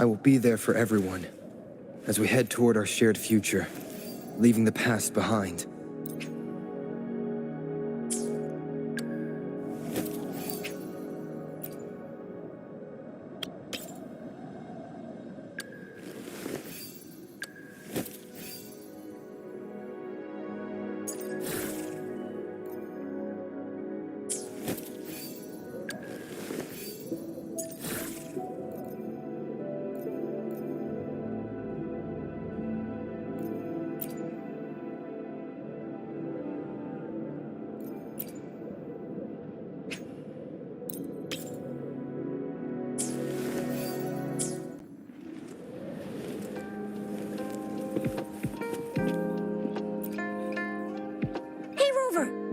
I will be there for everyone as we head toward our shared future, leaving the past behind.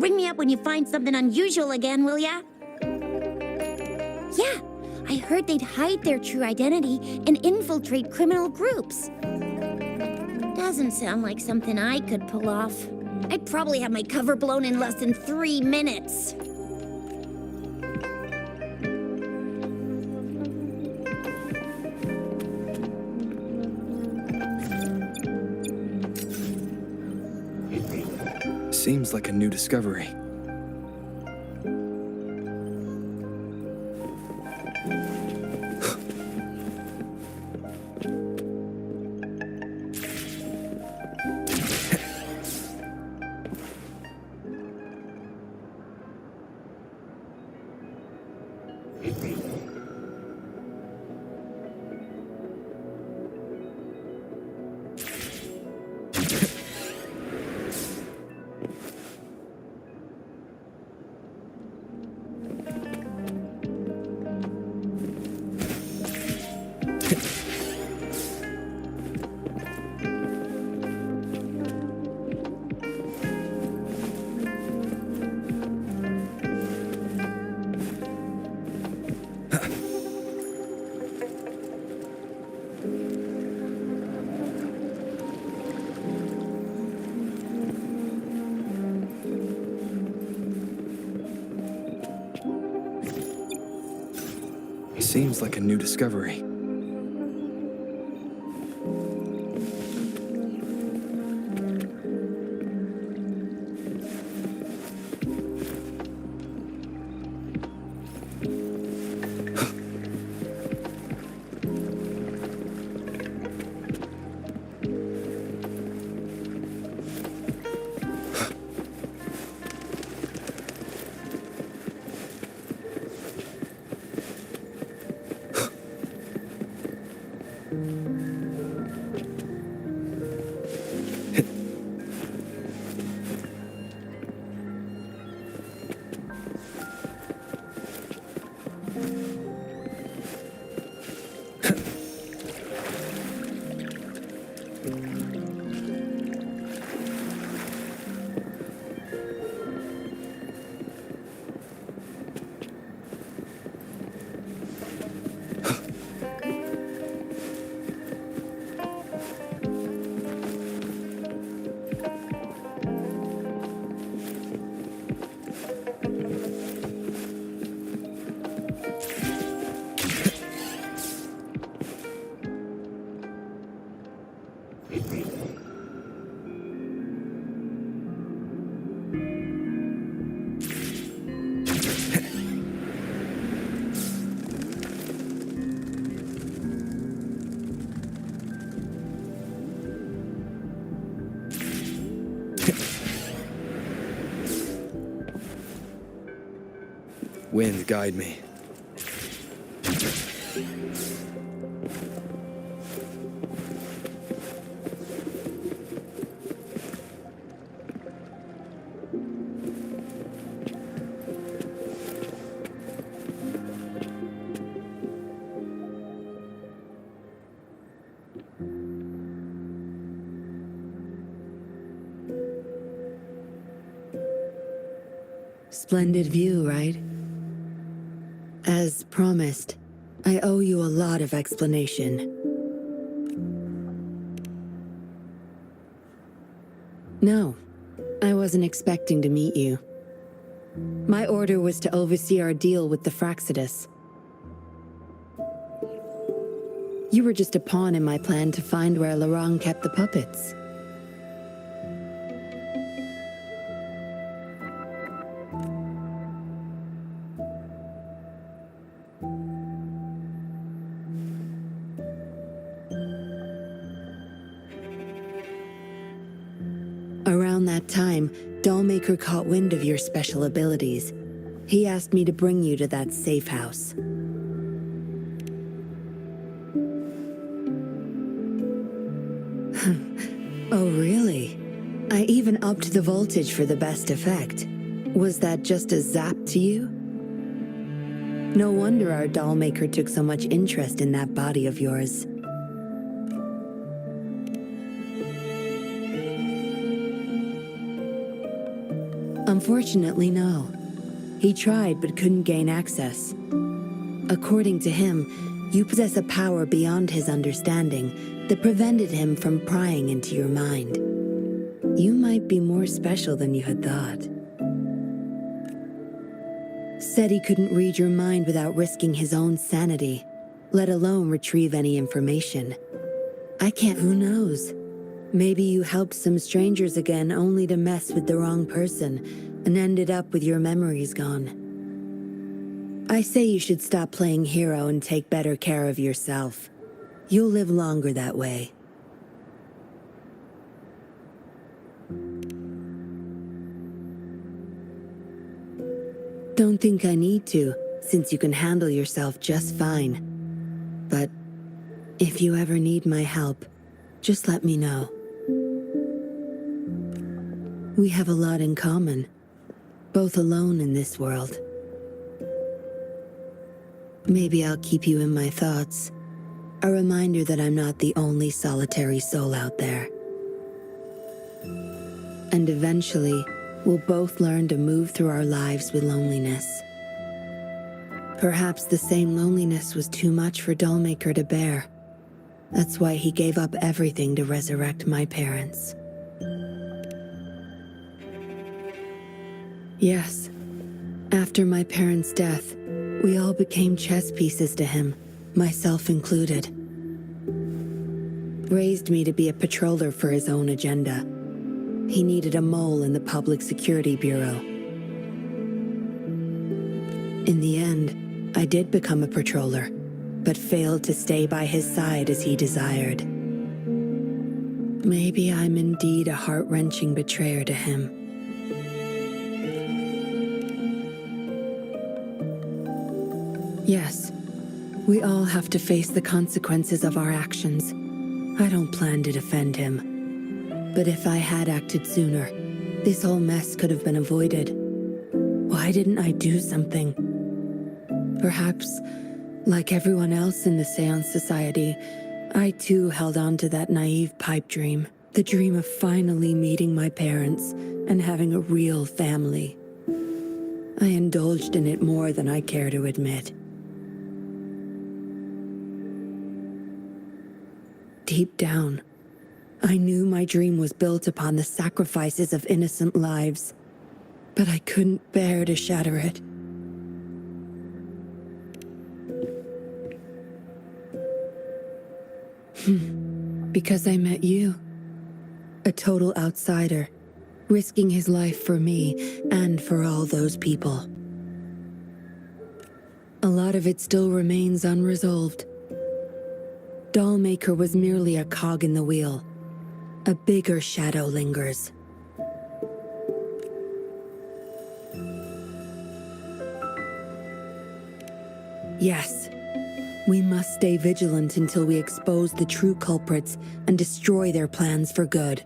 Ring me up when you find something unusual again, will ya? Yeah, I heard they'd hide their true identity and infiltrate criminal groups. Doesn't sound like something I could pull off. I'd probably have my cover blown in less than 3 minutes. Seems like a new discovery. Seems like a new discovery. Wind, guide me. Splendid view, right? As promised, I owe you a lot of explanation. No, I wasn't expecting to meet you. My order was to oversee our deal with the Fraxidus. You were just a pawn in my plan to find where Laurent kept the puppets. Around that time, Dollmaker caught wind of your special abilities. He asked me to bring you to that safe house. Oh, really? I even upped the voltage for the best effect. Was that just a zap to you? No wonder our Dollmaker took so much interest in that body of yours. Unfortunately, no. He tried but couldn't gain access. According to him, you possess a power beyond his understanding that prevented him from prying into your mind. You might be more special than you had thought. Said he couldn't read your mind without risking his own sanity, let alone retrieve any information. I can't, who knows? Maybe you helped some strangers again only to mess with the wrong person and ended up with your memories gone. I say you should stop playing hero and take better care of yourself. You'll live longer that way. Don't think I need to, since you can handle yourself just fine. But if you ever need my help, just let me know. We have a lot in common, both alone in this world. Maybe I'll keep you in my thoughts, a reminder that I'm not the only solitary soul out there. And eventually, we'll both learn to move through our lives with loneliness. Perhaps the same loneliness was too much for Dollmaker to bear. That's why he gave up everything to resurrect my parents. Yes, after my parents' death, we all became chess pieces to him, myself included. Raised me to be a patroller for his own agenda. He needed a mole in the Public Security Bureau. In the end, I did become a patroller, but failed to stay by his side as he desired. Maybe I'm indeed a heart-wrenching betrayer to him. Yes, we all have to face the consequences of our actions. I don't plan to defend him. But if I had acted sooner, this whole mess could have been avoided. Why didn't I do something? Perhaps, like everyone else in the Seance Society, I too held on to that naive pipe dream. The dream of finally meeting my parents and having a real family. I indulged in it more than I care to admit. Deep down, I knew my dream was built upon the sacrifices of innocent lives, but I couldn't bear to shatter it. Because I met you, a total outsider, risking his life for me and for all those people. A lot of it still remains unresolved. Dollmaker was merely a cog in the wheel. A bigger shadow lingers. Yes, we must stay vigilant until we expose the true culprits and destroy their plans for good.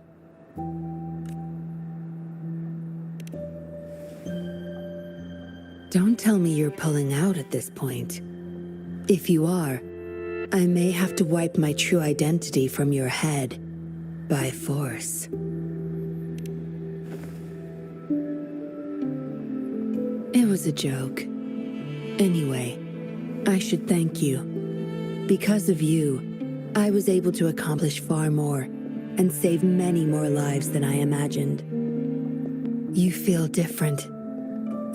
Don't tell me you're pulling out at this point. If you are, I may have to wipe my true identity from your head. By force. It was a joke. Anyway, I should thank you. Because of you, I was able to accomplish far more and save many more lives than I imagined. You feel different.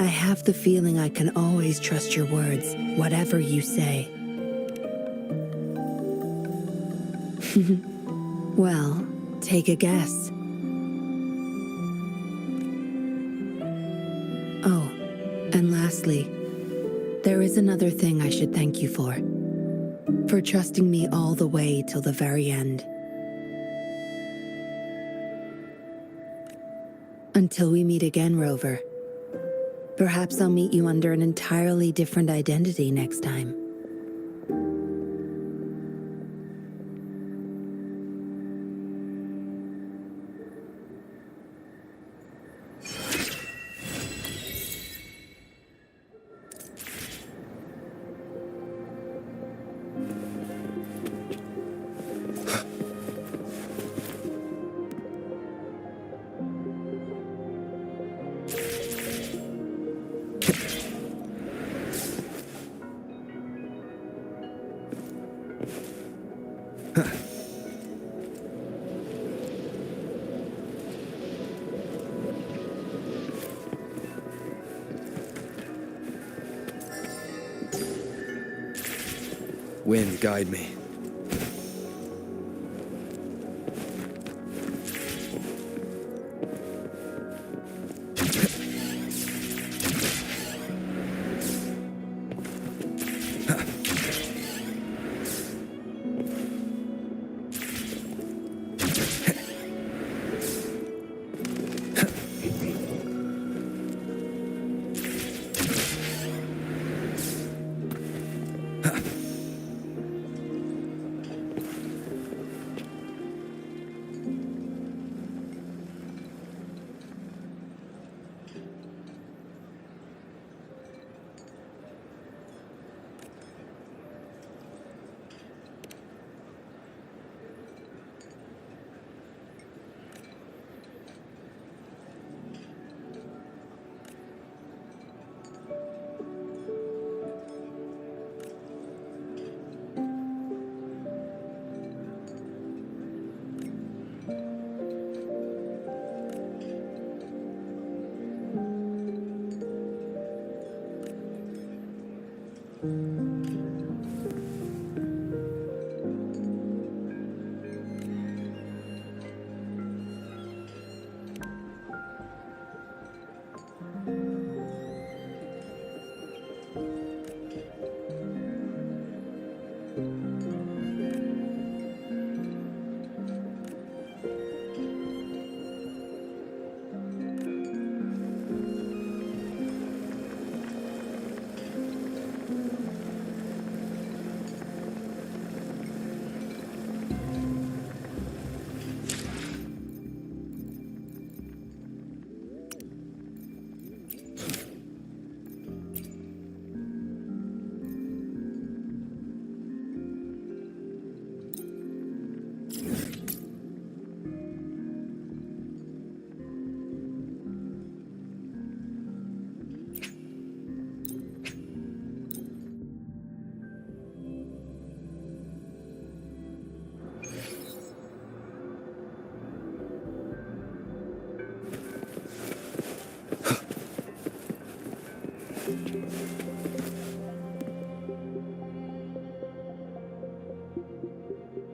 I have the feeling I can always trust your words, whatever you say. Well, take a guess. Oh, and lastly, there is another thing I should thank you for. For trusting me all the way till the very end. Until we meet again, Rover. Perhaps I'll meet you under an entirely different identity next time. Wind, guide me.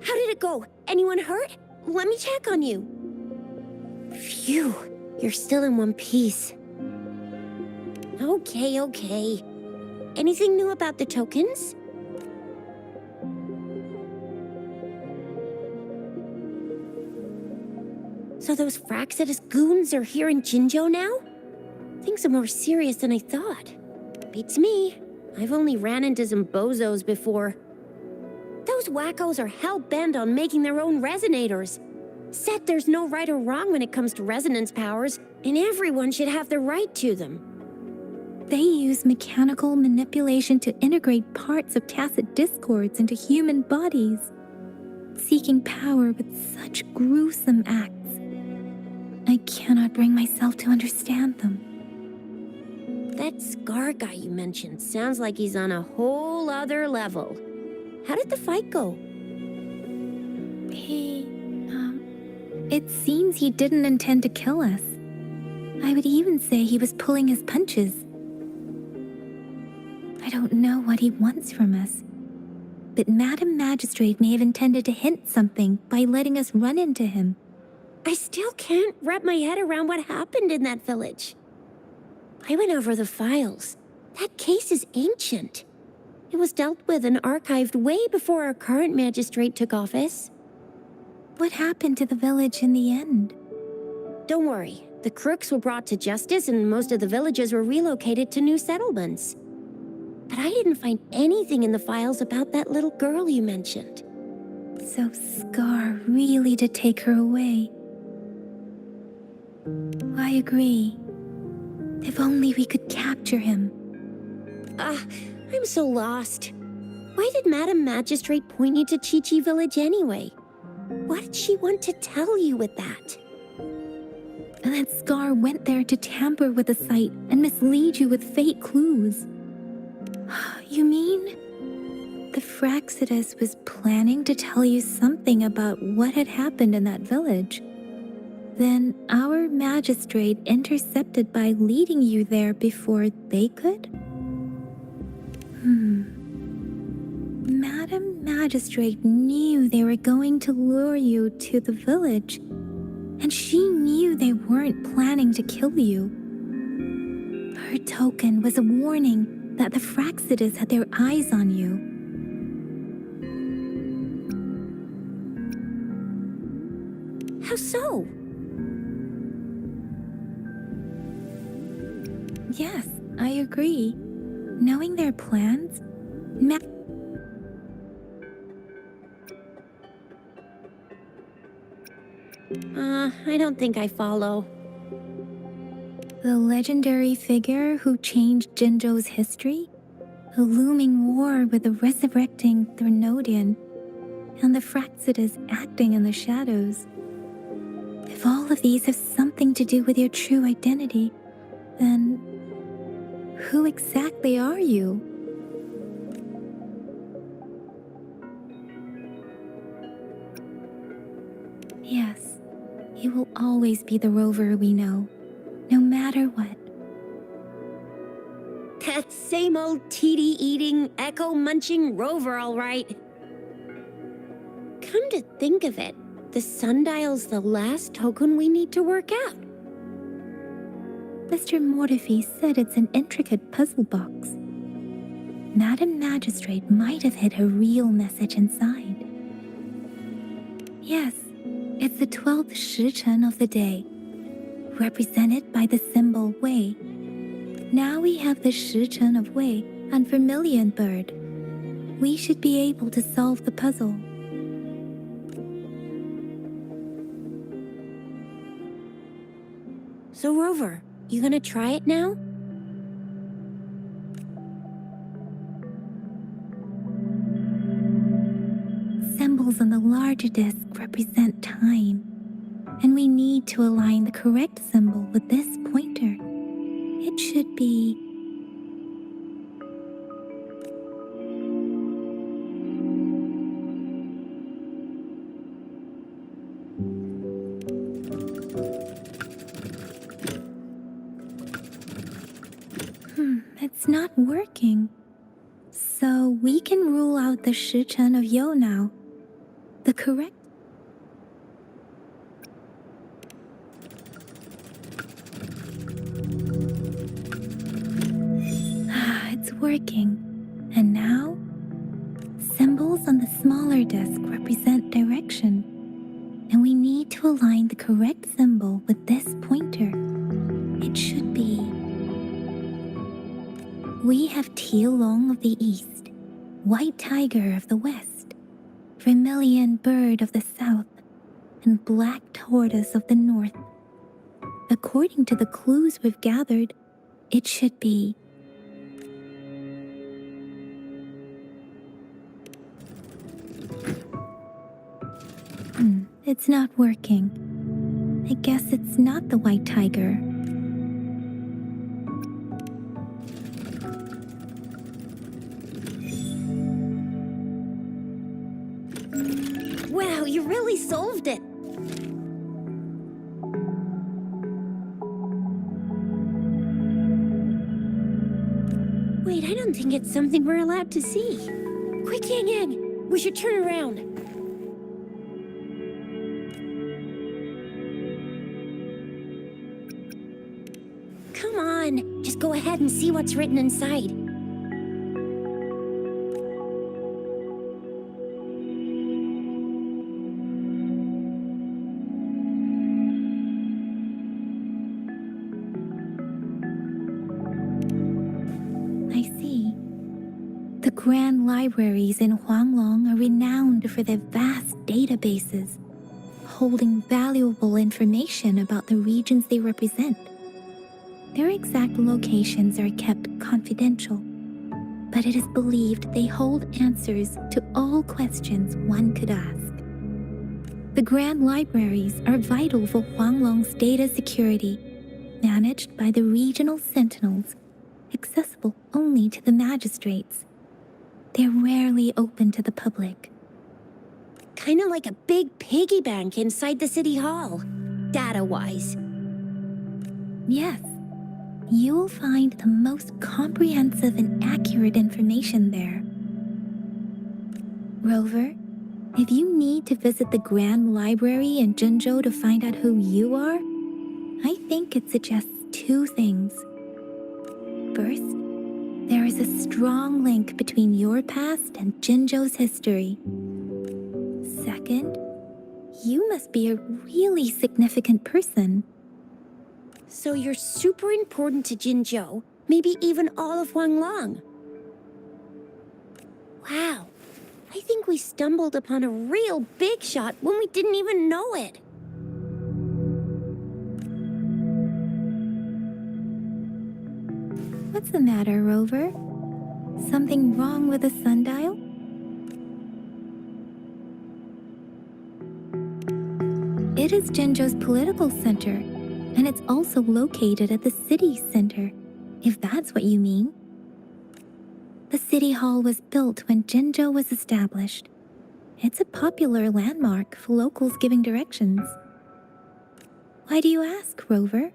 How did it go? Anyone hurt? Let me check on you. Phew, you're still in one piece. Okay. Anything new about the tokens? So those Fraxidus goons are here in Jinzhou now? Things are more serious than I thought. Beats me. I've only ran into some bozos before. Those wackos are hell-bent on making their own resonators. Said there's no right or wrong when it comes to resonance powers, and everyone should have the right to them. They use mechanical manipulation to integrate parts of tacit discords into human bodies, seeking power with such gruesome acts. I cannot bring myself to understand them. That Scar guy you mentioned sounds like he's on a whole other level. How did the fight go? It seems he didn't intend to kill us. I would even say he was pulling his punches. I don't know what he wants from us. but Madam Magistrate may have intended to hint something by letting us run into him. I still can't wrap my head around what happened in that village. I went over the files. That case is ancient. It was dealt with and archived way before our current magistrate took office. What happened to the village in the end? Don't worry. The crooks were brought to justice and most of the villages were relocated to new settlements. But I didn't find anything in the files about that little girl you mentioned. So Scar really did take her away. I agree. If only we could capture him. I'm so lost. Why did Madam Magistrate point you to Chi-Chi Village anyway? What did she want to tell you with that? And that Scar went there to tamper with the site and mislead you with fake clues. You mean the Fraxidus was planning to tell you something about what had happened in that village? Then our magistrate intercepted by leading you there before they could? Madam Magistrate knew they were going to lure you to the village, and she knew they weren't planning to kill you. Her token was a warning that the Fraxidus had their eyes on you. How so? Yes, I agree. Knowing their plans, I don't think I follow. the legendary figure who changed Jinzhou's history, a looming war with the resurrecting Threnodian, and the Fraxidus acting in the shadows. If all of these have something to do with your true identity, then who exactly are you? Yes, you will always be the rover we know, no matter what. That same old TD-eating, echo-munching rover, all right. Come to think of it, the sundial's the last token we need to work out. Mr. Mortefi said it's an intricate puzzle box. Madam Magistrate might have hid her real message inside. Yes, it's the 12th Shichen of the day, represented by the symbol Wei. Now we have the Shichen of Wei and Vermilion Bird. We should be able to solve the puzzle. So, Rover, you gonna try it now? Symbols on the larger disc represent time, and we need to align the correct symbol with this pointer. It should be... it's not working. So we can rule out the Shichen of Yo now. The correct... it's working. And now, symbols on the smaller disc represent direction. And we need to align the correct symbol with this pointer. It should be... We have Tealong of the east, White Tiger of the west, Vermilion Bird of the south, and Black Tortoise of the north. According to the clues we've gathered, it should be... It's not working. I guess it's not the White Tiger. Wow, you really solved it! Wait, I don't think it's something we're allowed to see. Quick, Yang Yang! We should turn around. Come on, just go ahead and see what's written inside. I see. The grand libraries in Huanglong are renowned for their vast databases, holding valuable information about the regions they represent. Their exact locations are kept confidential, but it is believed they hold answers to all questions one could ask. The grand libraries are vital for Huanglong's data security, managed by the regional sentinels, accessible only to the magistrates. They're rarely open to the public. Kinda like a big piggy bank inside the city hall, data-wise. Yes, you will find the most comprehensive and accurate information there. Rover, if you need to visit the Grand Library in Jinzhou to find out who you are, I think it suggests two things. First, there is a strong link between your past and Jinzhou's history. Second, you must be a really significant person. So you're super important to Jinzhou, maybe even all of Huanglong. Wow, I think we stumbled upon a real big shot when we didn't even know it. What's the matter, Rover? Something wrong with the sundial? It is Jinzhou's political center, and it's also located at the city center, if that's what you mean. The city hall was built when Jinzhou was established. It's a popular landmark for locals giving directions. Why do you ask, Rover?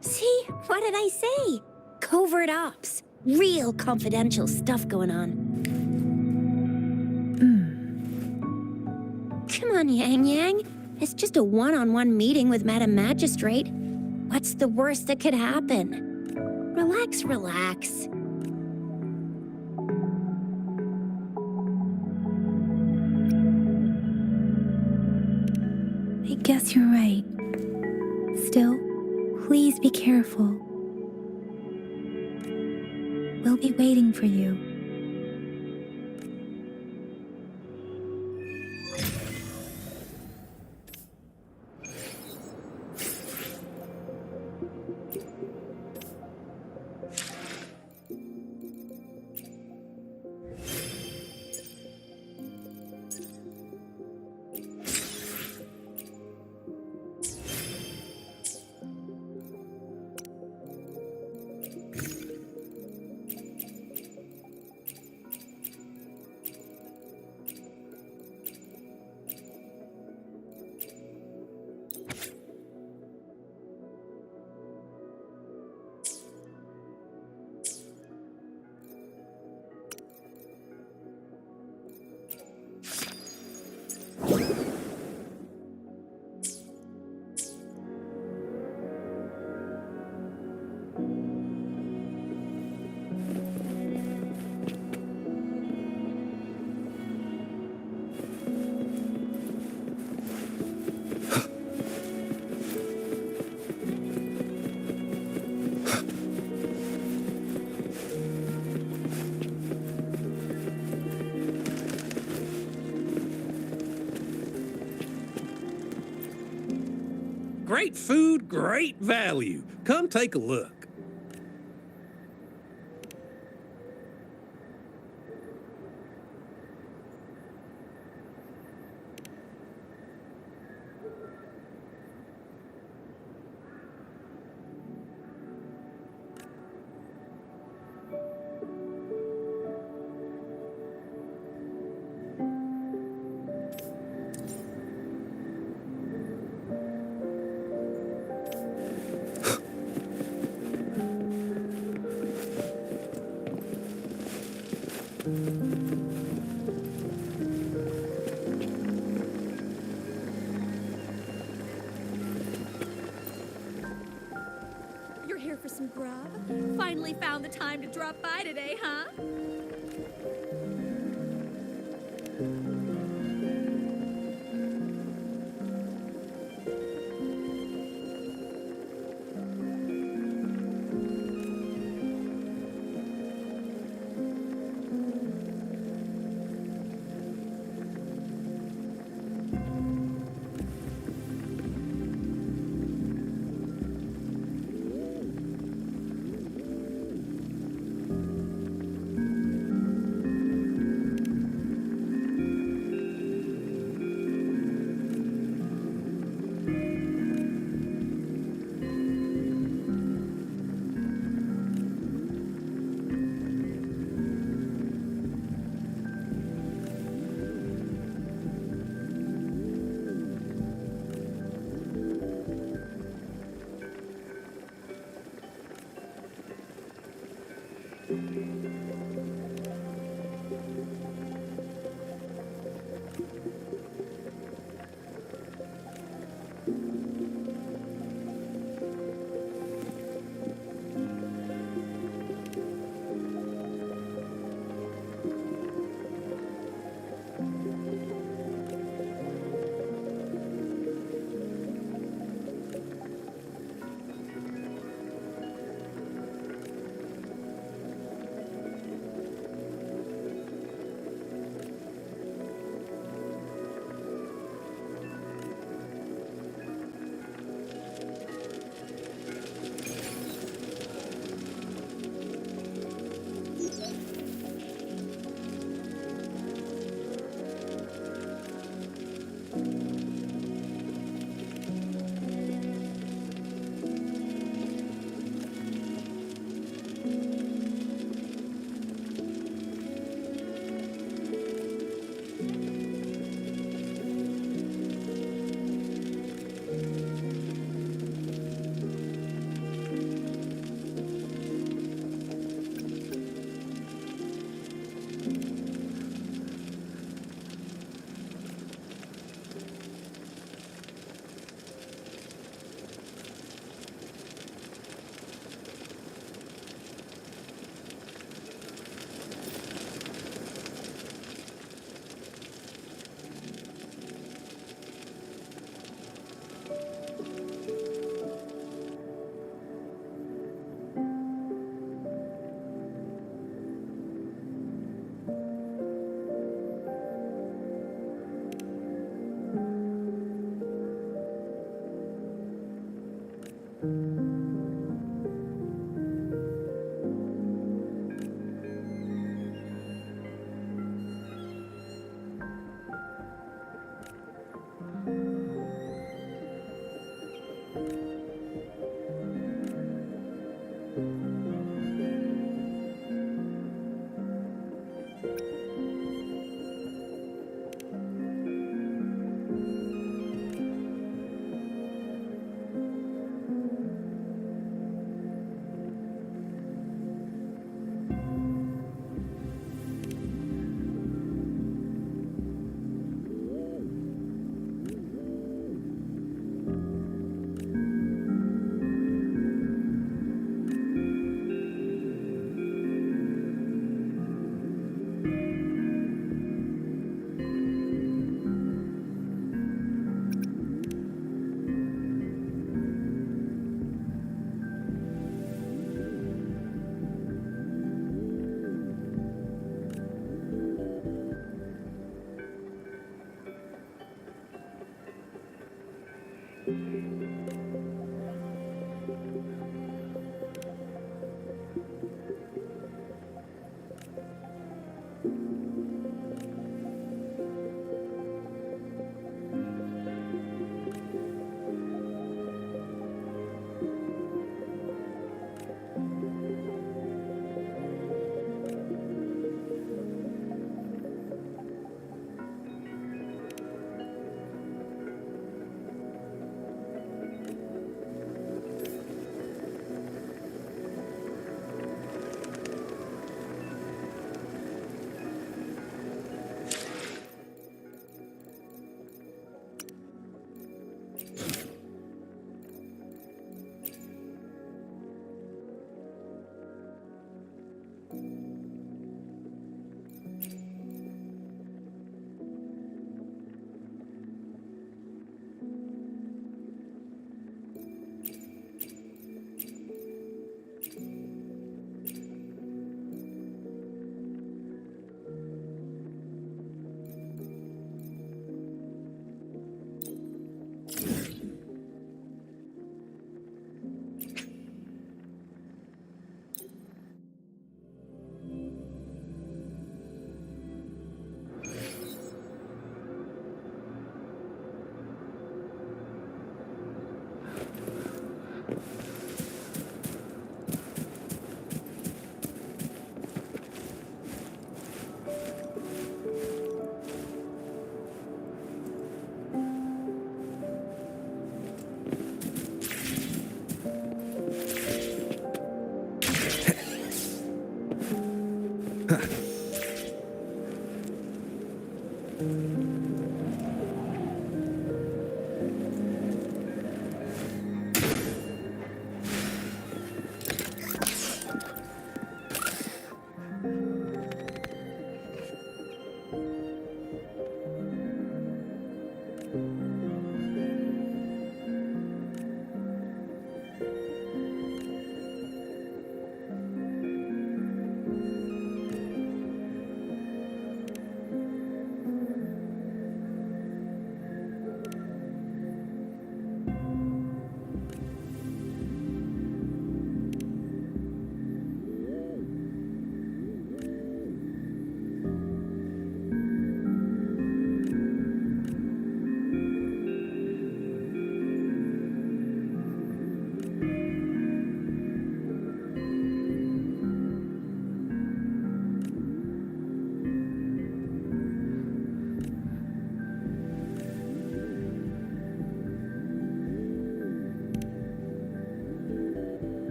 See, what did I say? Covert ops. Real confidential stuff going on. Come on, Yang Yang. It's just a one-on-one meeting with Madam Magistrate. What's the worst that could happen? Relax, relax. I guess you're right. Still, please be careful. We'll be waiting for you. Great food, great value. Come take a look. here for some grub? Finally found the time to drop by today, huh?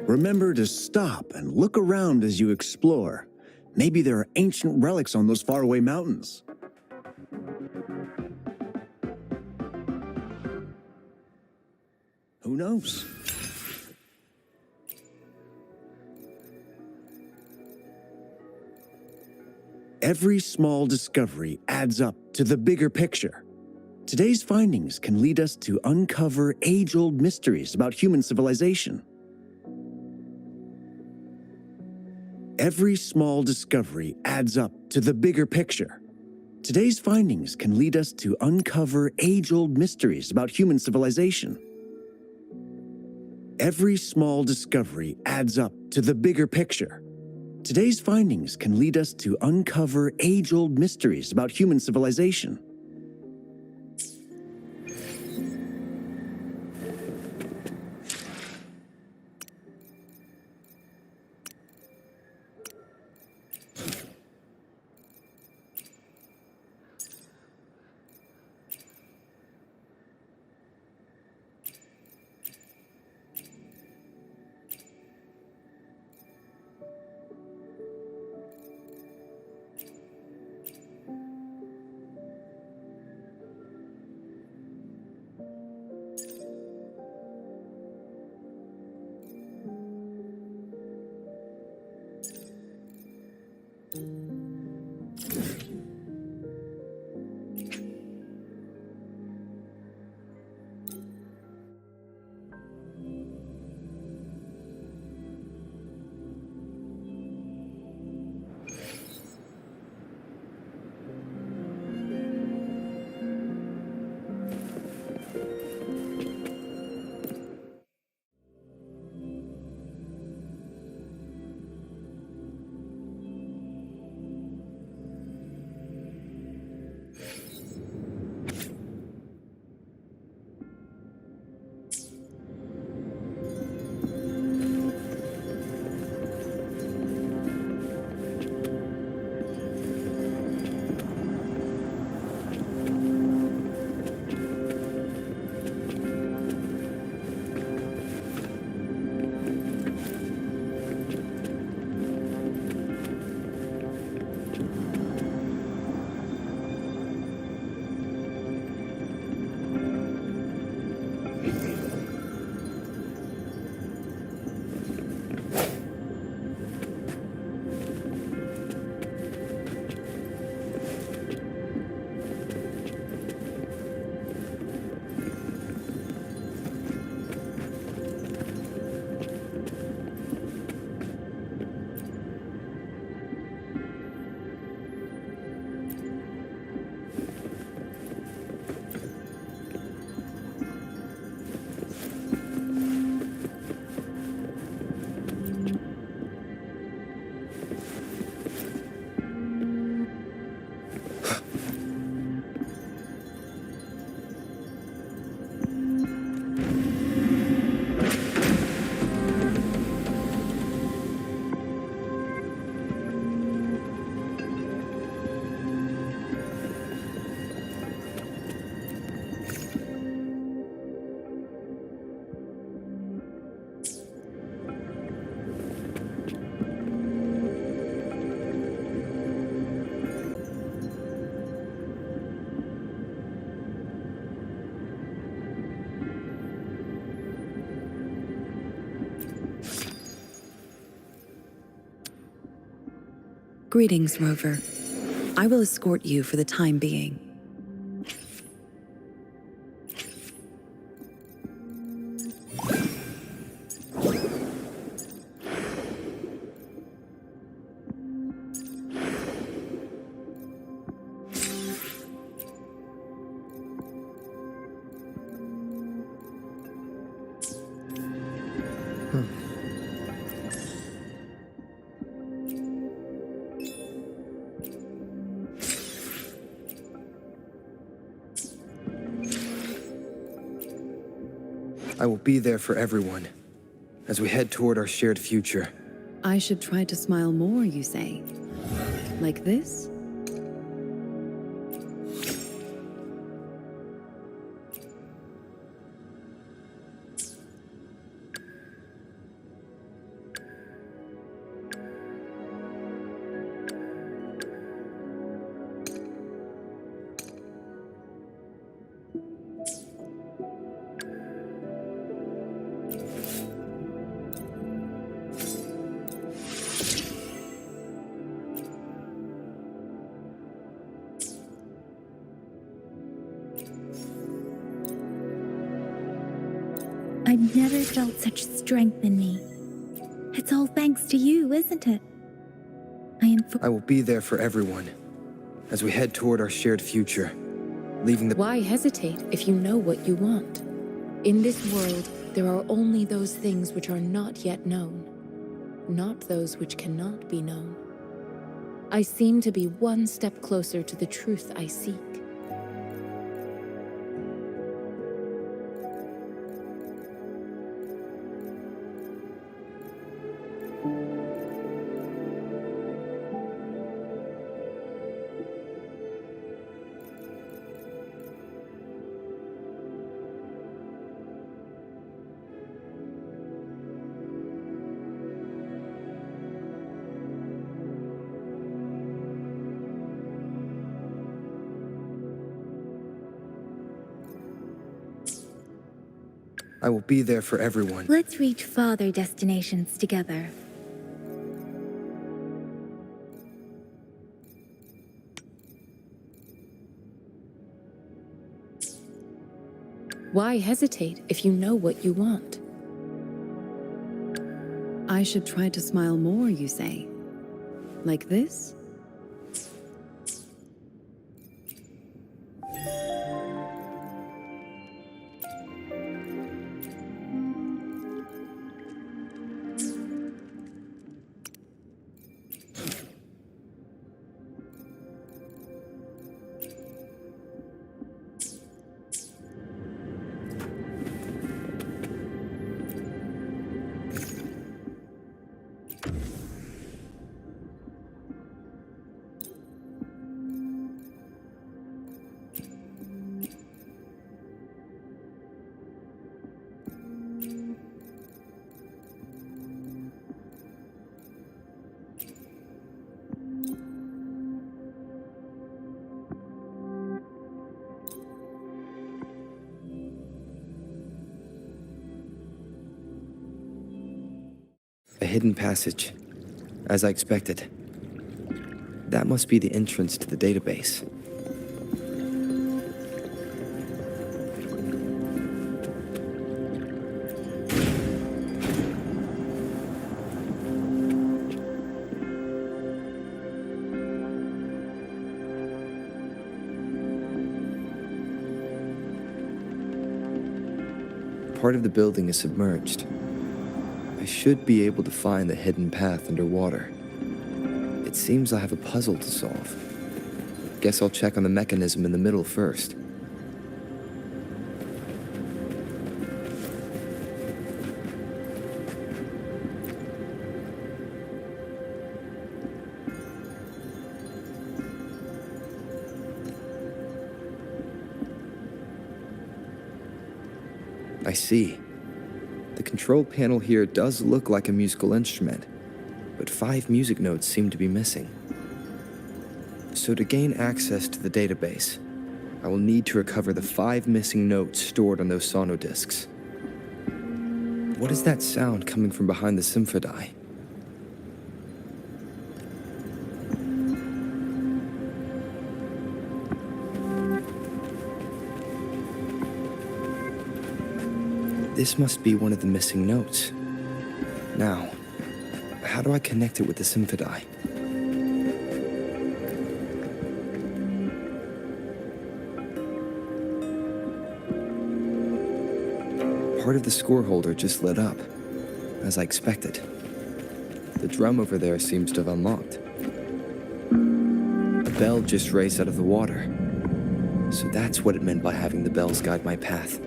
Remember to stop and look around as you explore. Maybe there are ancient relics on those faraway mountains. Who knows? Every small discovery adds up to the bigger picture. Today's findings can lead us to uncover age-old mysteries about human civilization. Every small discovery adds up to the bigger picture. Today's findings can lead us to uncover age-old mysteries about human civilization. Every small discovery adds up to the bigger picture. Today's findings can lead us to uncover age-old mysteries about human civilization. Greetings, Rover. I will escort you for the time being. I will be there for everyone as we head toward our shared future. I should try to smile more, you say? Like this? I've never felt such strength in me. It's all thanks to you, isn't it? I will be there for everyone as we head toward our shared future, leaving the... Why hesitate if you know what you want? In this world, there are only those things which are not yet known, not those which cannot be known. I seem to be one step closer to the truth I seek. I will be there for everyone. Let's reach farther destinations together. Why hesitate if you know what you want? I should try to smile more, you say? Like this? A hidden passage, as I expected. That must be the entrance to the database. Part of the building is submerged. I should be able to find the hidden path underwater. It seems I have a puzzle to solve. Guess I'll check on the mechanism in the middle first. I see. The control panel here does look like a musical instrument, but 5 music notes seem to be missing. So to gain access to the database, I will need to recover the 5 missing notes stored on those sonodiscs. What is that sound coming from behind the symphony? This must be one of the missing notes. Now, how do I connect it with the symphony? Part of the score holder just lit up, as I expected. The drum over there seems to have unlocked. A bell just raised out of the water. So that's what it meant by having the bells guide my path.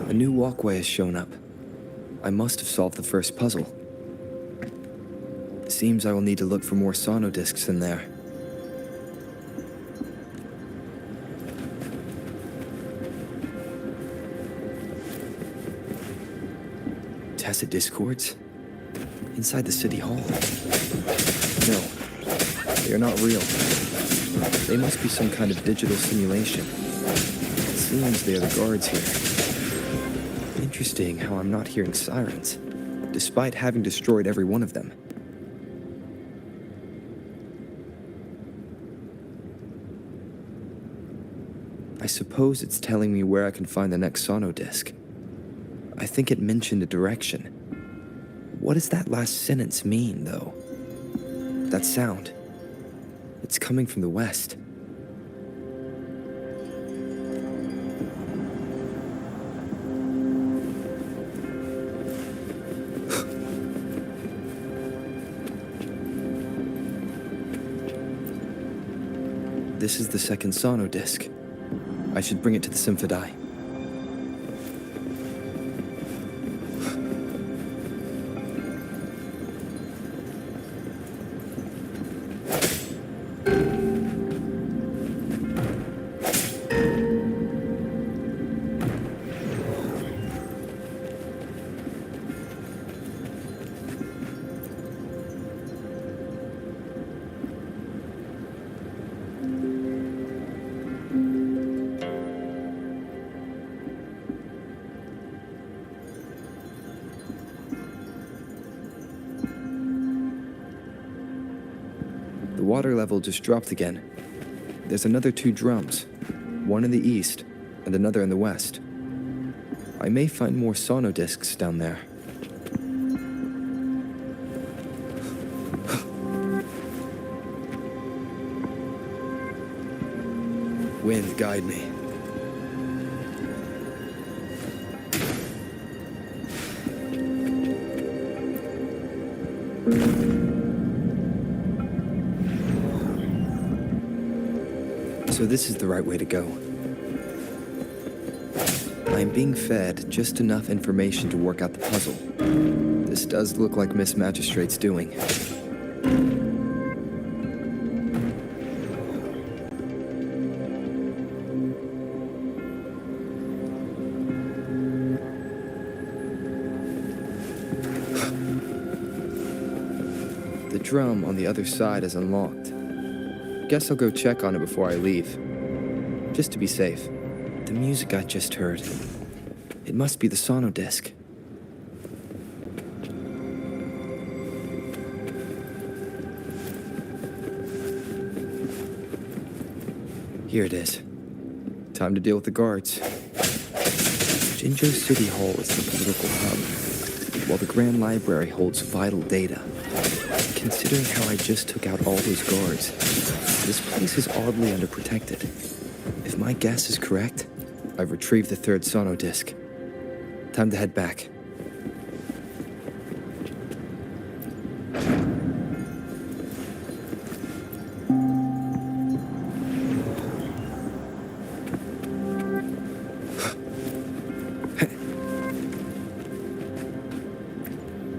A new walkway has shown up. I must have solved the first puzzle. It seems I will need to look for more sonodiscs in there. Tacit discords? Inside the city hall? No, they are not real. They must be some kind of digital simulation. It seems they are the guards here. Interesting how I'm not hearing sirens, despite having destroyed every one of them. I suppose it's telling me where I can find the next sono disc. I think it mentioned a direction. What does that last sentence mean, though? That sound. It's coming from the west. This is the second sono disc. I should bring it to the Symphodi. The water level just dropped again. There's another 2 drums, one in the east and another in the west. I may find more sono discs down there. Wind, guide me. So this is the right way to go. I'm being fed just enough information to work out the puzzle. This does look like Miss Magistrate's doing. The drum on the other side is unlocked. Guess I'll go check on it before I leave. Just to be safe. The music I just heard. It must be the sono disc. Here it is. Time to deal with the guards. Jinzhou City Hall is the political hub, while the Grand Library holds vital data. Considering how I just took out all those guards, this place is oddly underprotected. If my guess is correct, I've retrieved the 3rd sono disc. Time to head back.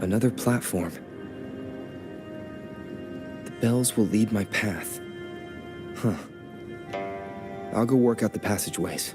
Another platform. The bells will lead my path. Huh. I'll go work out the passageways.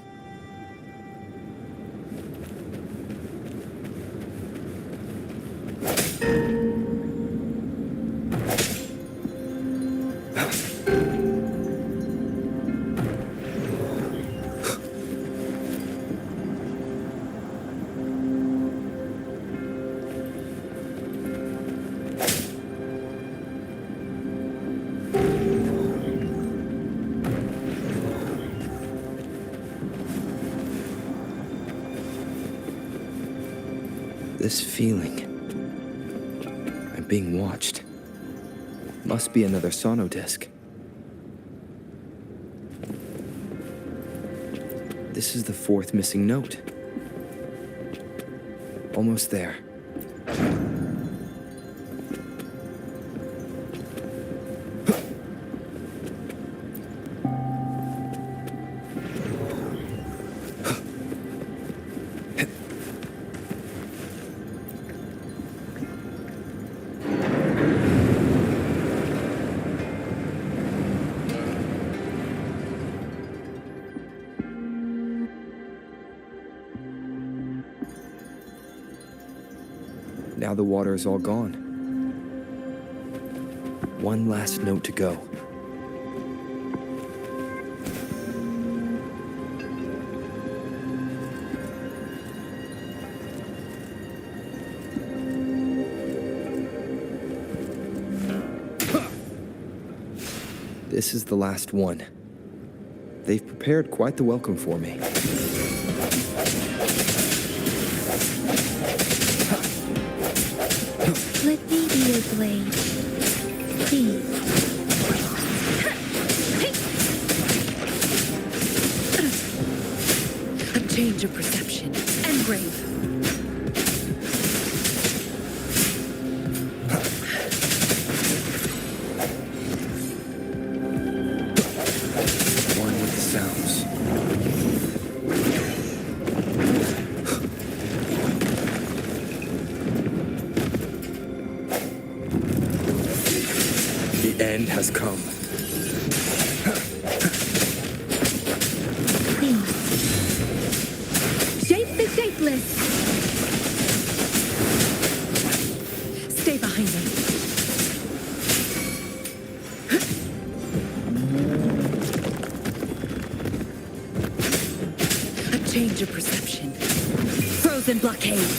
This feeling. I'm being watched. Must be another sono disc. This is the 4th missing note. Almost there. Now the water is all gone. One last note to go. This is the last one. They've prepared quite the welcome for me. Let me be your blade. Please. A change of perception. And brave. One with the sounds. The end has come. Please. Shape the shapeless. Stay behind me. A change of perception. Frozen blockade.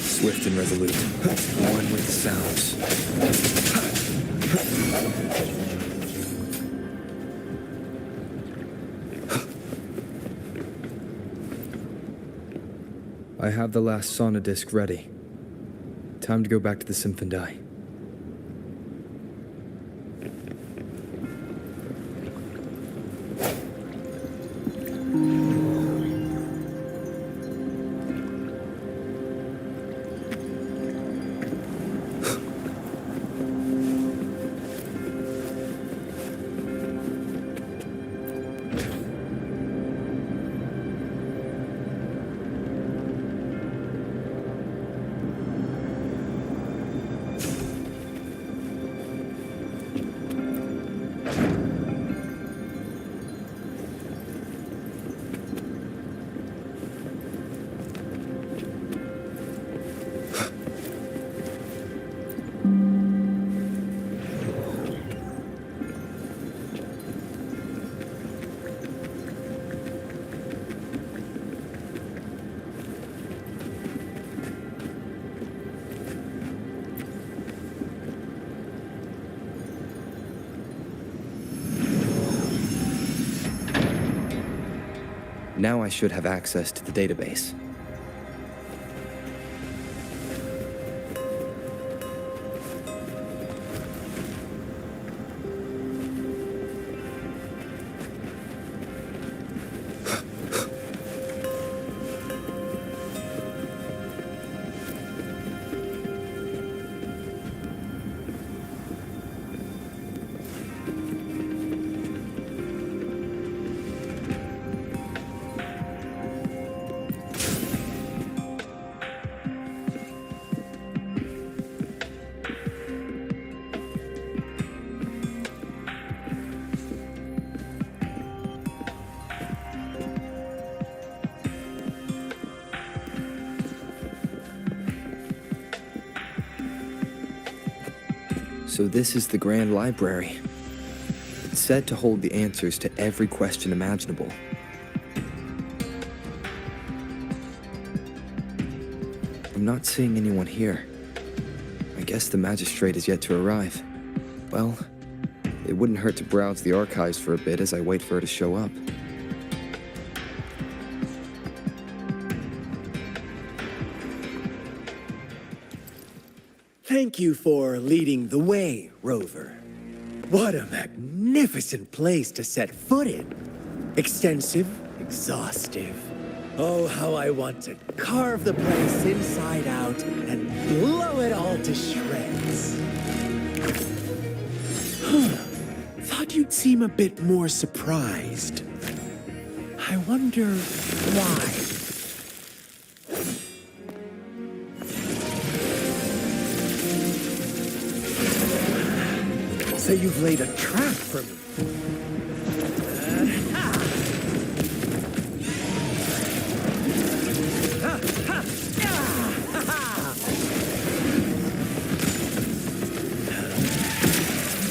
Swift and resolute. One with the sounds. I have the last sauna disc ready. Time to go back to the Symphondai. Now I should have access to the database. So this is the Grand Library. It's said to hold the answers to every question imaginable. I'm not seeing anyone here. I guess the magistrate is yet to arrive. Well, it wouldn't hurt to browse the archives for a bit as I wait for her to show up. Thank you for leading the way, Rover. What a magnificent place to set foot in. Extensive, exhaustive. Oh, how I want to carve the place inside out and blow it all to shreds. Thought you'd seem a bit more surprised. I wonder why. So you've laid a trap for me.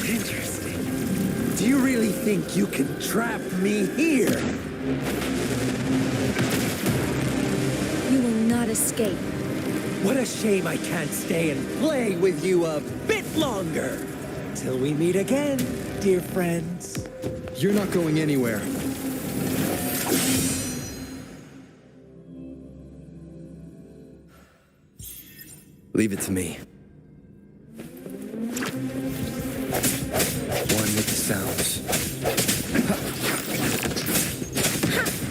Interesting. Do you really think you can trap me here? You will not escape. What a shame I can't stay and play with you a bit longer. Till we meet again, dear friends. You're not going anywhere. Leave it to me. One with the sounds.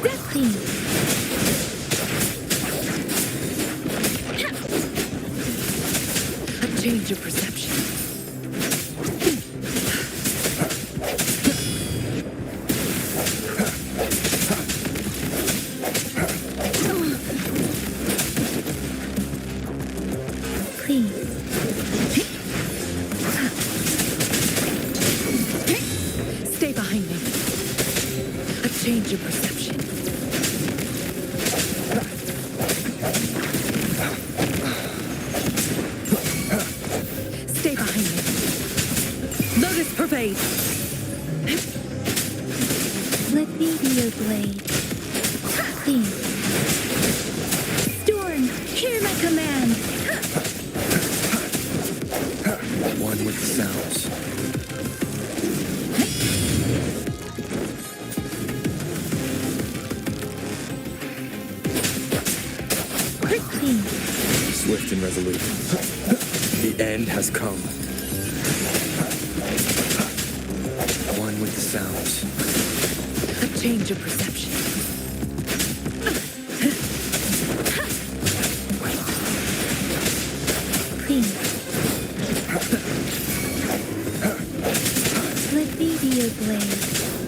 Death Beam. A change of perception. Stay behind me. A change of perception. Stay behind me. Lotus pervade. Let me be your blade. Beam. Storm, hear my command. One with the sounds. Beam. Swift and resolute. The end has come. One with the sounds. A change of perception. Beam. Let me be your blade.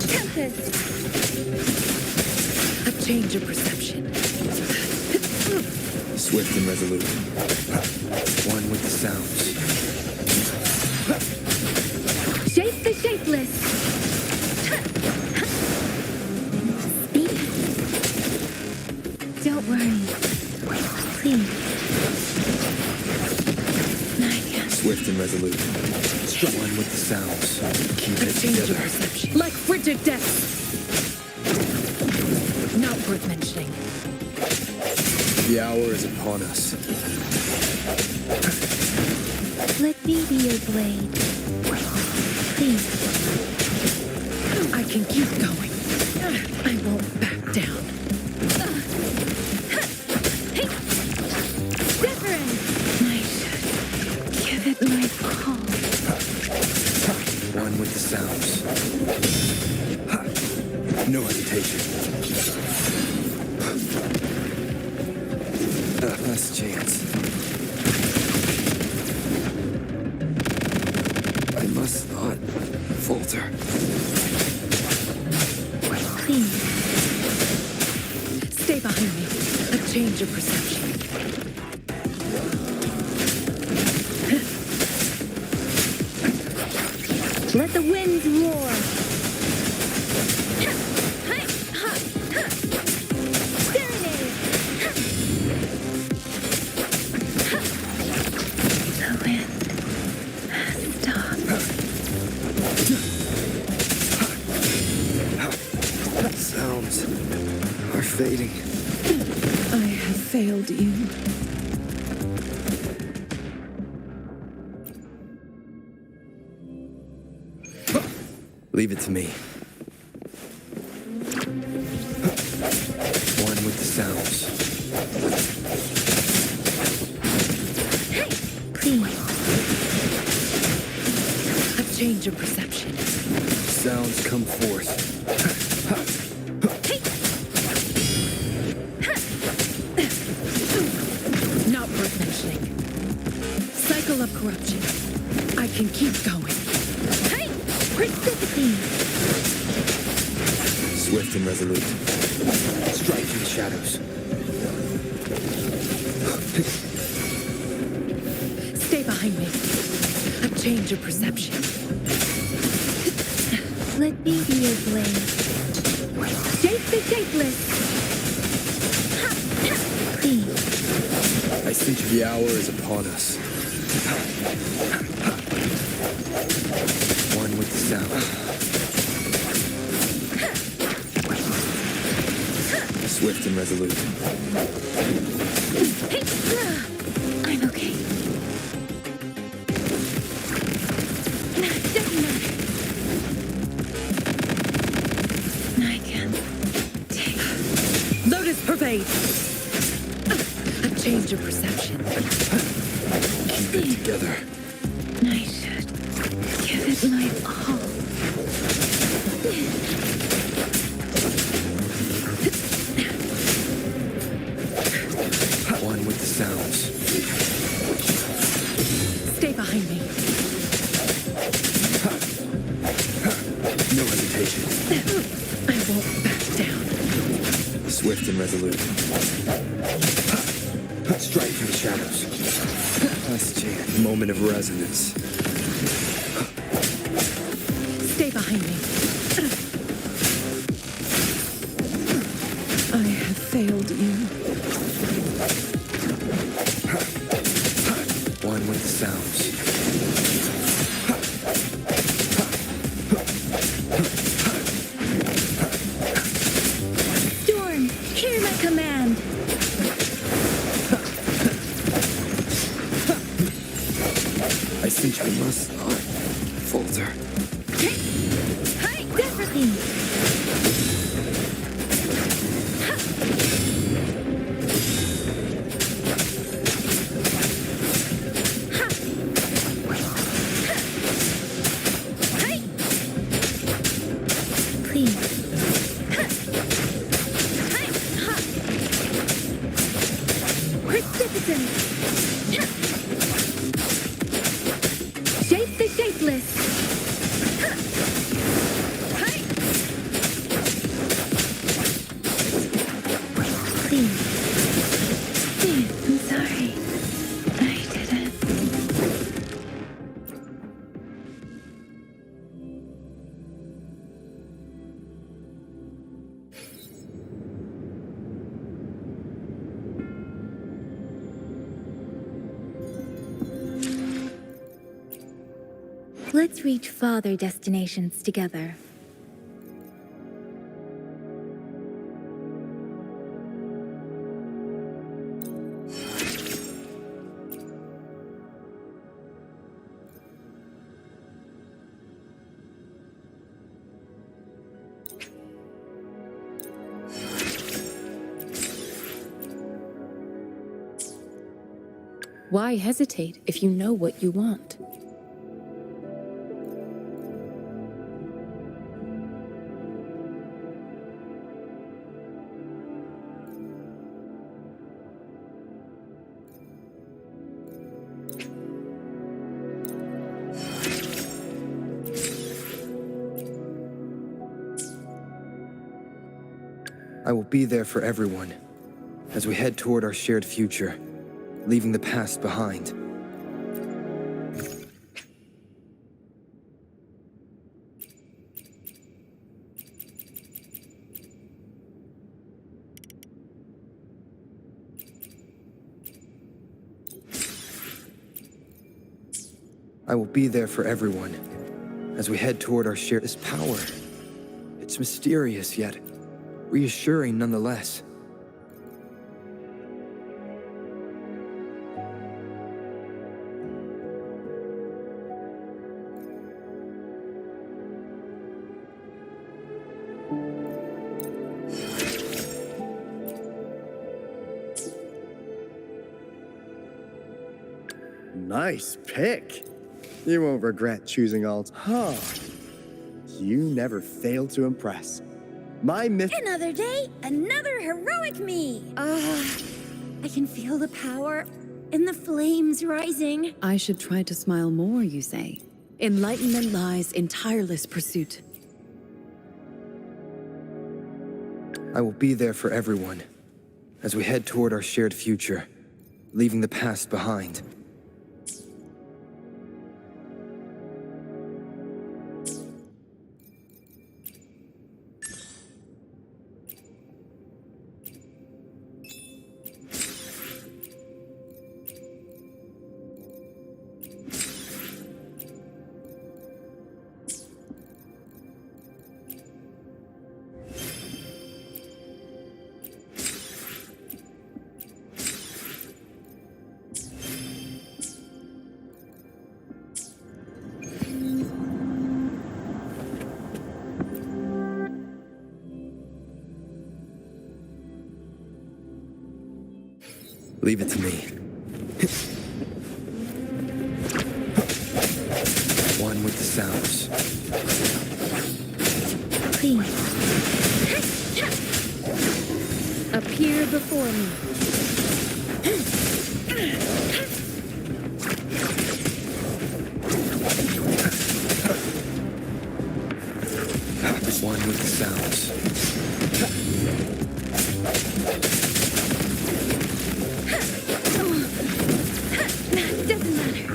Tempest. A change of perception. Swift and resolute. One with the sounds. Shape the shapeless. Speedy. Don't worry. Please. Swift and resolute. One with the sounds. Keep A it change of together. perception. Like frigid depths. Not worth mentioning. The hour is upon us. Let me be your blade. Please. I can keep going. I won't back down. Different. I should give it my all. One with the sounds. No hesitation. Last chance. I must not falter. Please. Stay behind me. A change of perception. Let the winds roar. Serenade. The wind has stopped. Sounds are fading. I have failed you. Leave it to me. One with the sounds. Please. A change of perception. Sounds come forth. Not worth mentioning. Cycle of corruption. I can keep going. Precipitate. Swift and resolute. Strike through the shadows. Stay behind me. A change of perception. Let me be your blade. Shape the shapeless! Please. I sense the hour is upon us. One with the sound. Swift and resolute. I'm okay. I can take. Lotus pervade! A change of perception. Keep it together. I should give it my all. One with the sounds. Stay behind me. No hesitation. I won't back down. Swift and resolute. Strike from the shadows. Last moment of resonance. Stay behind me. I have failed you. One with the sounds. Storm, hear my command. I think I must not falter. Hi, desperately. Please. Precipitant. Shape the shapeless. Please. I'm sorry. I didn't. Let's reach farther destinations together. Why hesitate if you know what you want? I will be there for everyone as we head toward our shared future, leaving the past behind. I will be there for everyone as we head toward our shared this power. It's mysterious yet reassuring nonetheless. Nice pick. You won't regret choosing alt. Huh. You never fail to impress. My myth. Another day, another heroic me. I can feel the power and the flames rising. I should try to smile more, you say. Enlightenment lies in tireless pursuit. I will be there for everyone as we head toward our shared future, leaving the past behind. Leave it to me. One with the sounds. Please. Appear before me. One with the sounds. Doesn't matter.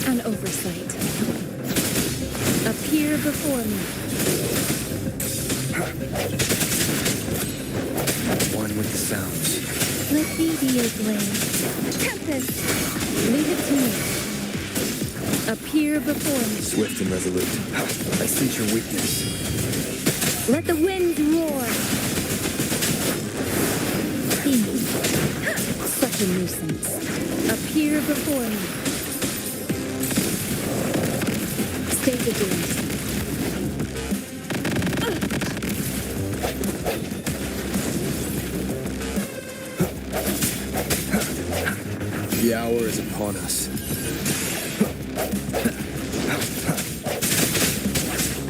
An oversight. Appear before me. One with the sounds. Let me be your blade. Tempest! Leave it to me. Appear before me. Swift and resolute. I sense your weakness. Let the winds roar. Please. Such a nuisance. Appear before me. Stay vigilant. The hour is upon us.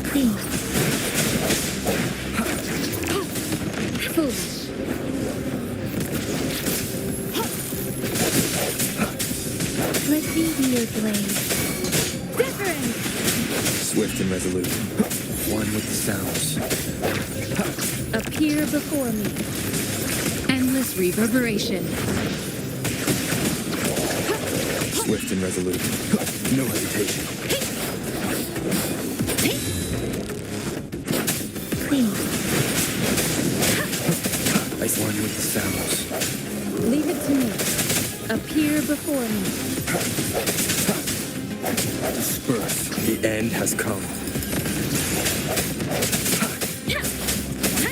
Please. Foolish. Let me be your blade. Different! Swift and resolute. One with the sounds. Appear before me. Endless reverberation. Swift and resolute. No hesitation. Please. One with the sounds. Leave it to me. Appear before me. Disperse. The end has come.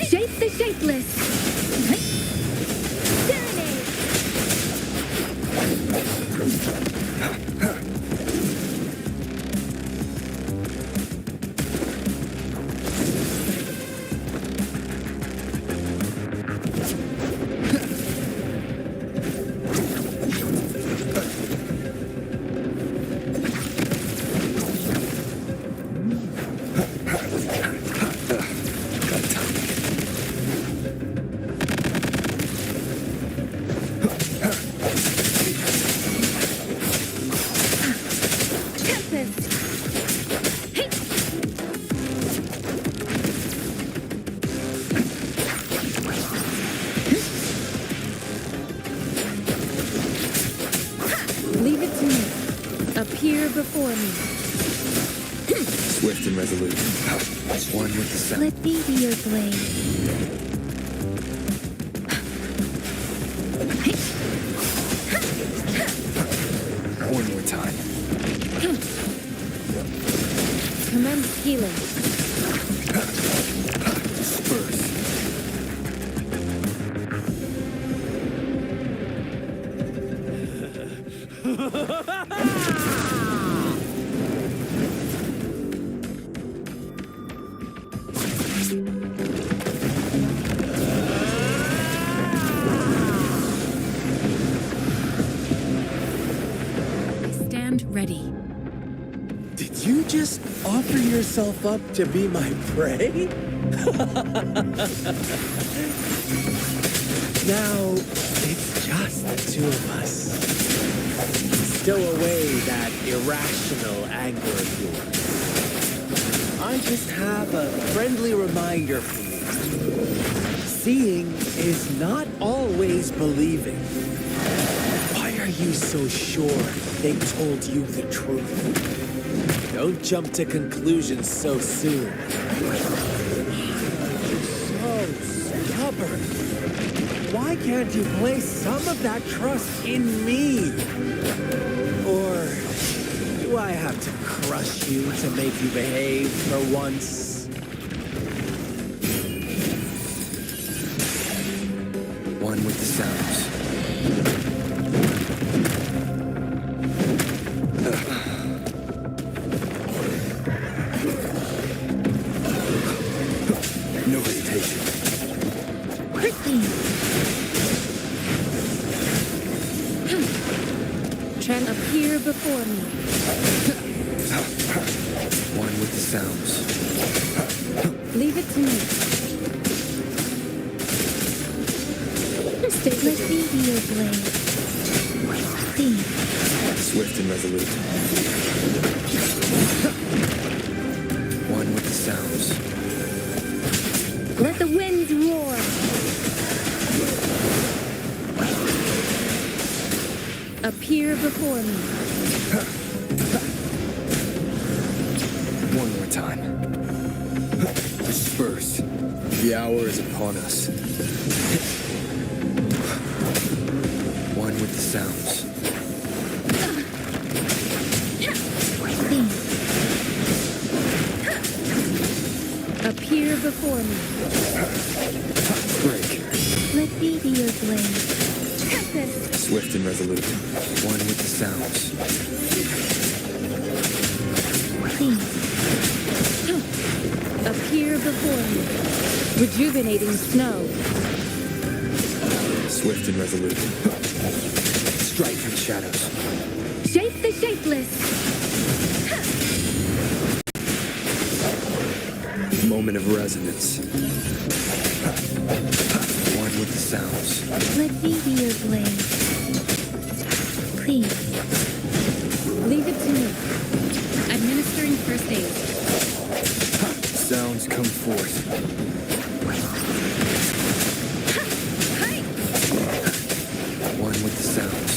Shape the shapeless. Serenade. Leave it to me. Appear before me. Swift and resolute. One with the sound. Let me be your blade. One more time. Commence healing. Disperse. Stand ready. Did you just offer yourself up to be my prey? Now, it's just the two of us. Stow away that irrational anger of yours. I just have a friendly reminder for you. Seeing is not always believing. Why are you so sure they told you the truth? Don't jump to conclusions so soon. You're so stubborn. Why can't you place some of that trust in me? Or do I have to crush you to make you behave for once? One with the sounds. Appear before me. One with the sounds. Leave it to me. Let me be your blade. Clean. Swift and resolute. One with the sounds. Let the winds roar. Appear before me. One more time. Disperse. The hour is upon us. One with the sounds. Clean. Appear before me. Break. Let me be your blade. Swift and resolute. One with the sounds. Clean. Appear before me. Rejuvenating snow. Swift and resolute. Strike from the shadows. Shape the shapeless. Moment of resonance. One with the sounds. Let me be your blade. Clean. Leave it to me. Administering first aid. Sounds come forth. One with the sounds.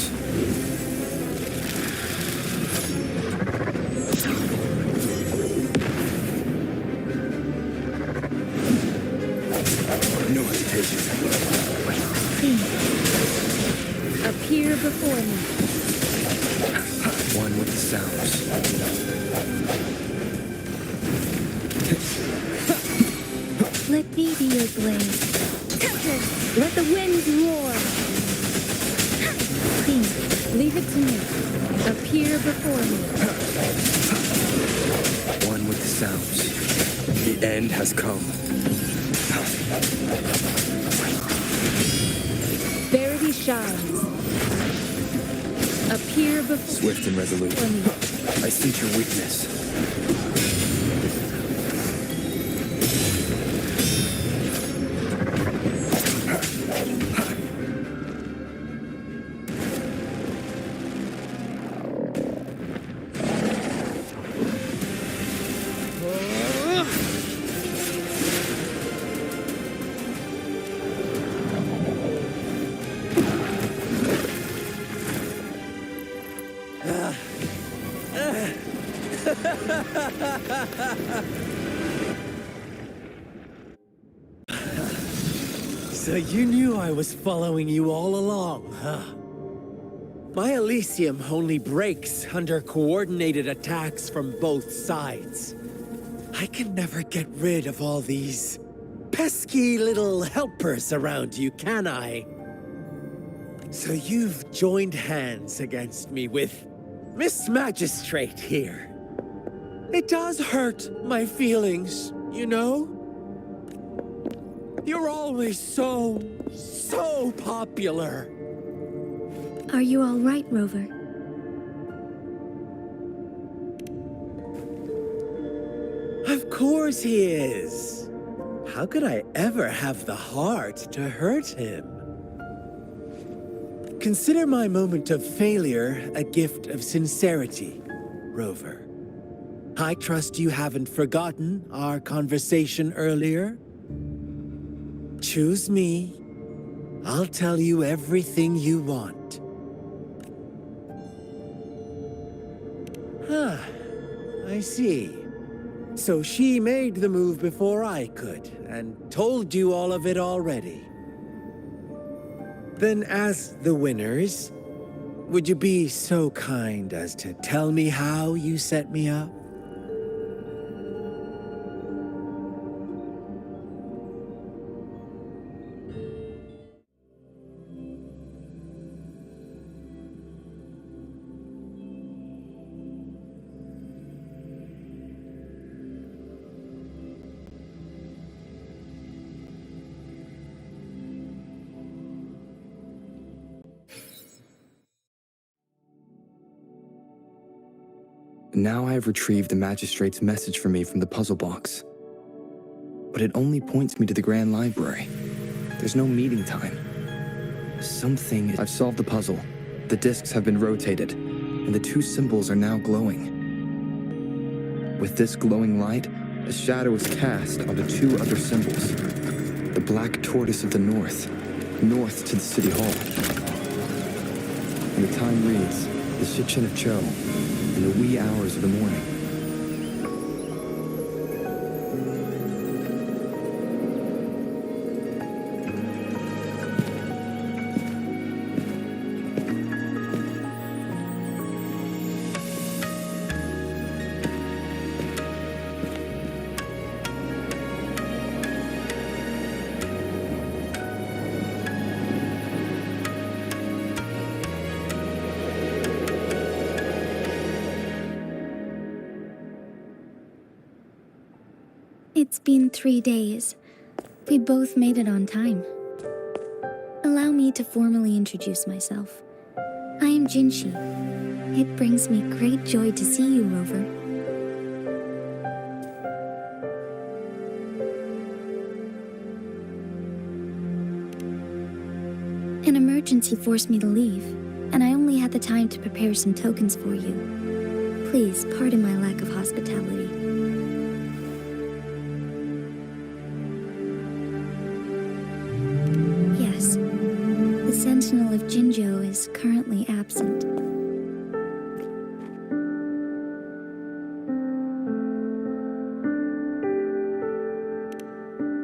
No hesitation. Clean. Appear before me. One with the sounds. Let me be your blade. Let the winds roar. Clean. Leave it to me. Appear before me. One with the sounds. The end has come. Verity shines. Appear before Swift and resolute. me. I sense your weakness. So you knew I was following you all along, huh? My Elysium only breaks under coordinated attacks from both sides. I can never get rid of all these pesky little helpers around you, can I? So you've joined hands against me with Miss Magistrate here. It does hurt my feelings, you know? You're always so popular. Are you all right, Rover? Of course he is. How could I ever have the heart to hurt him? Consider my moment of failure a gift of sincerity, Rover. I trust you haven't forgotten our conversation earlier. Choose me. I'll tell you everything you want. I see. So she made the move before I could, and told you all of it already. Then as the winners, would you be so kind as to tell me how you set me up? Now I have retrieved the magistrate's message for me from the puzzle box. But it only points me to the Grand Library. There's no meeting time. I've solved the puzzle. The discs have been rotated, and the two symbols are now glowing. With this glowing light, a shadow is cast onto two other symbols. The black tortoise of the north to the city hall. And the time reads, the Shikshin of Cho, in the wee hours of the morning. It's been 3 days. We both made it on time. Allow me to formally introduce myself. I am Jinshi. It brings me great joy to see you, Rover. An emergency forced me to leave, and I only had the time to prepare some tokens for you. Please pardon my lack of hospitality. Yes, the Sentinel of Jinzhou is currently absent.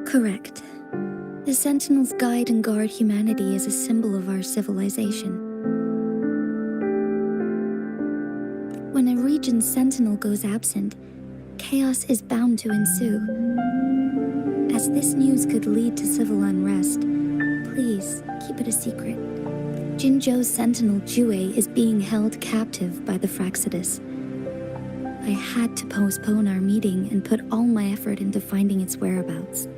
Correct. The Sentinels guide and guard humanity as a symbol of our civilization. When a region's sentinel goes absent, chaos is bound to ensue. As this news could lead to civil unrest, please keep it a secret. Jinzhou's sentinel Jue is being held captive by the Fraxidus. I had to postpone our meeting and put all my effort into finding its whereabouts.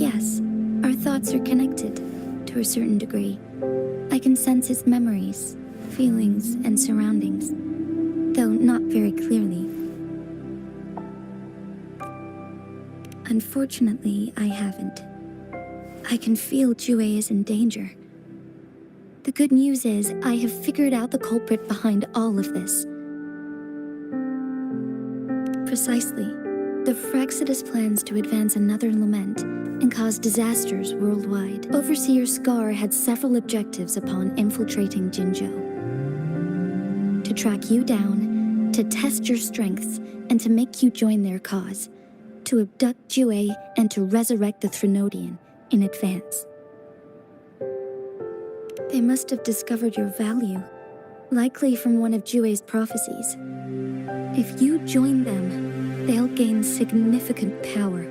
Yes, our thoughts are connected, to a certain degree. I can sense his memories, feelings, and surroundings, though not very clearly. Unfortunately, I haven't. I can feel Jue is in danger. The good news is I have figured out the culprit behind all of this. Precisely. The Fraxidus plans to advance another lament and cause disasters worldwide. Overseer Scar had several objectives upon infiltrating Jinzhou. To track you down, to test your strengths, and to make you join their cause. To abduct Jue and to resurrect the Threnodian in advance. They must have discovered your value, likely from one of Jue's prophecies. If you join them, they'll gain significant power.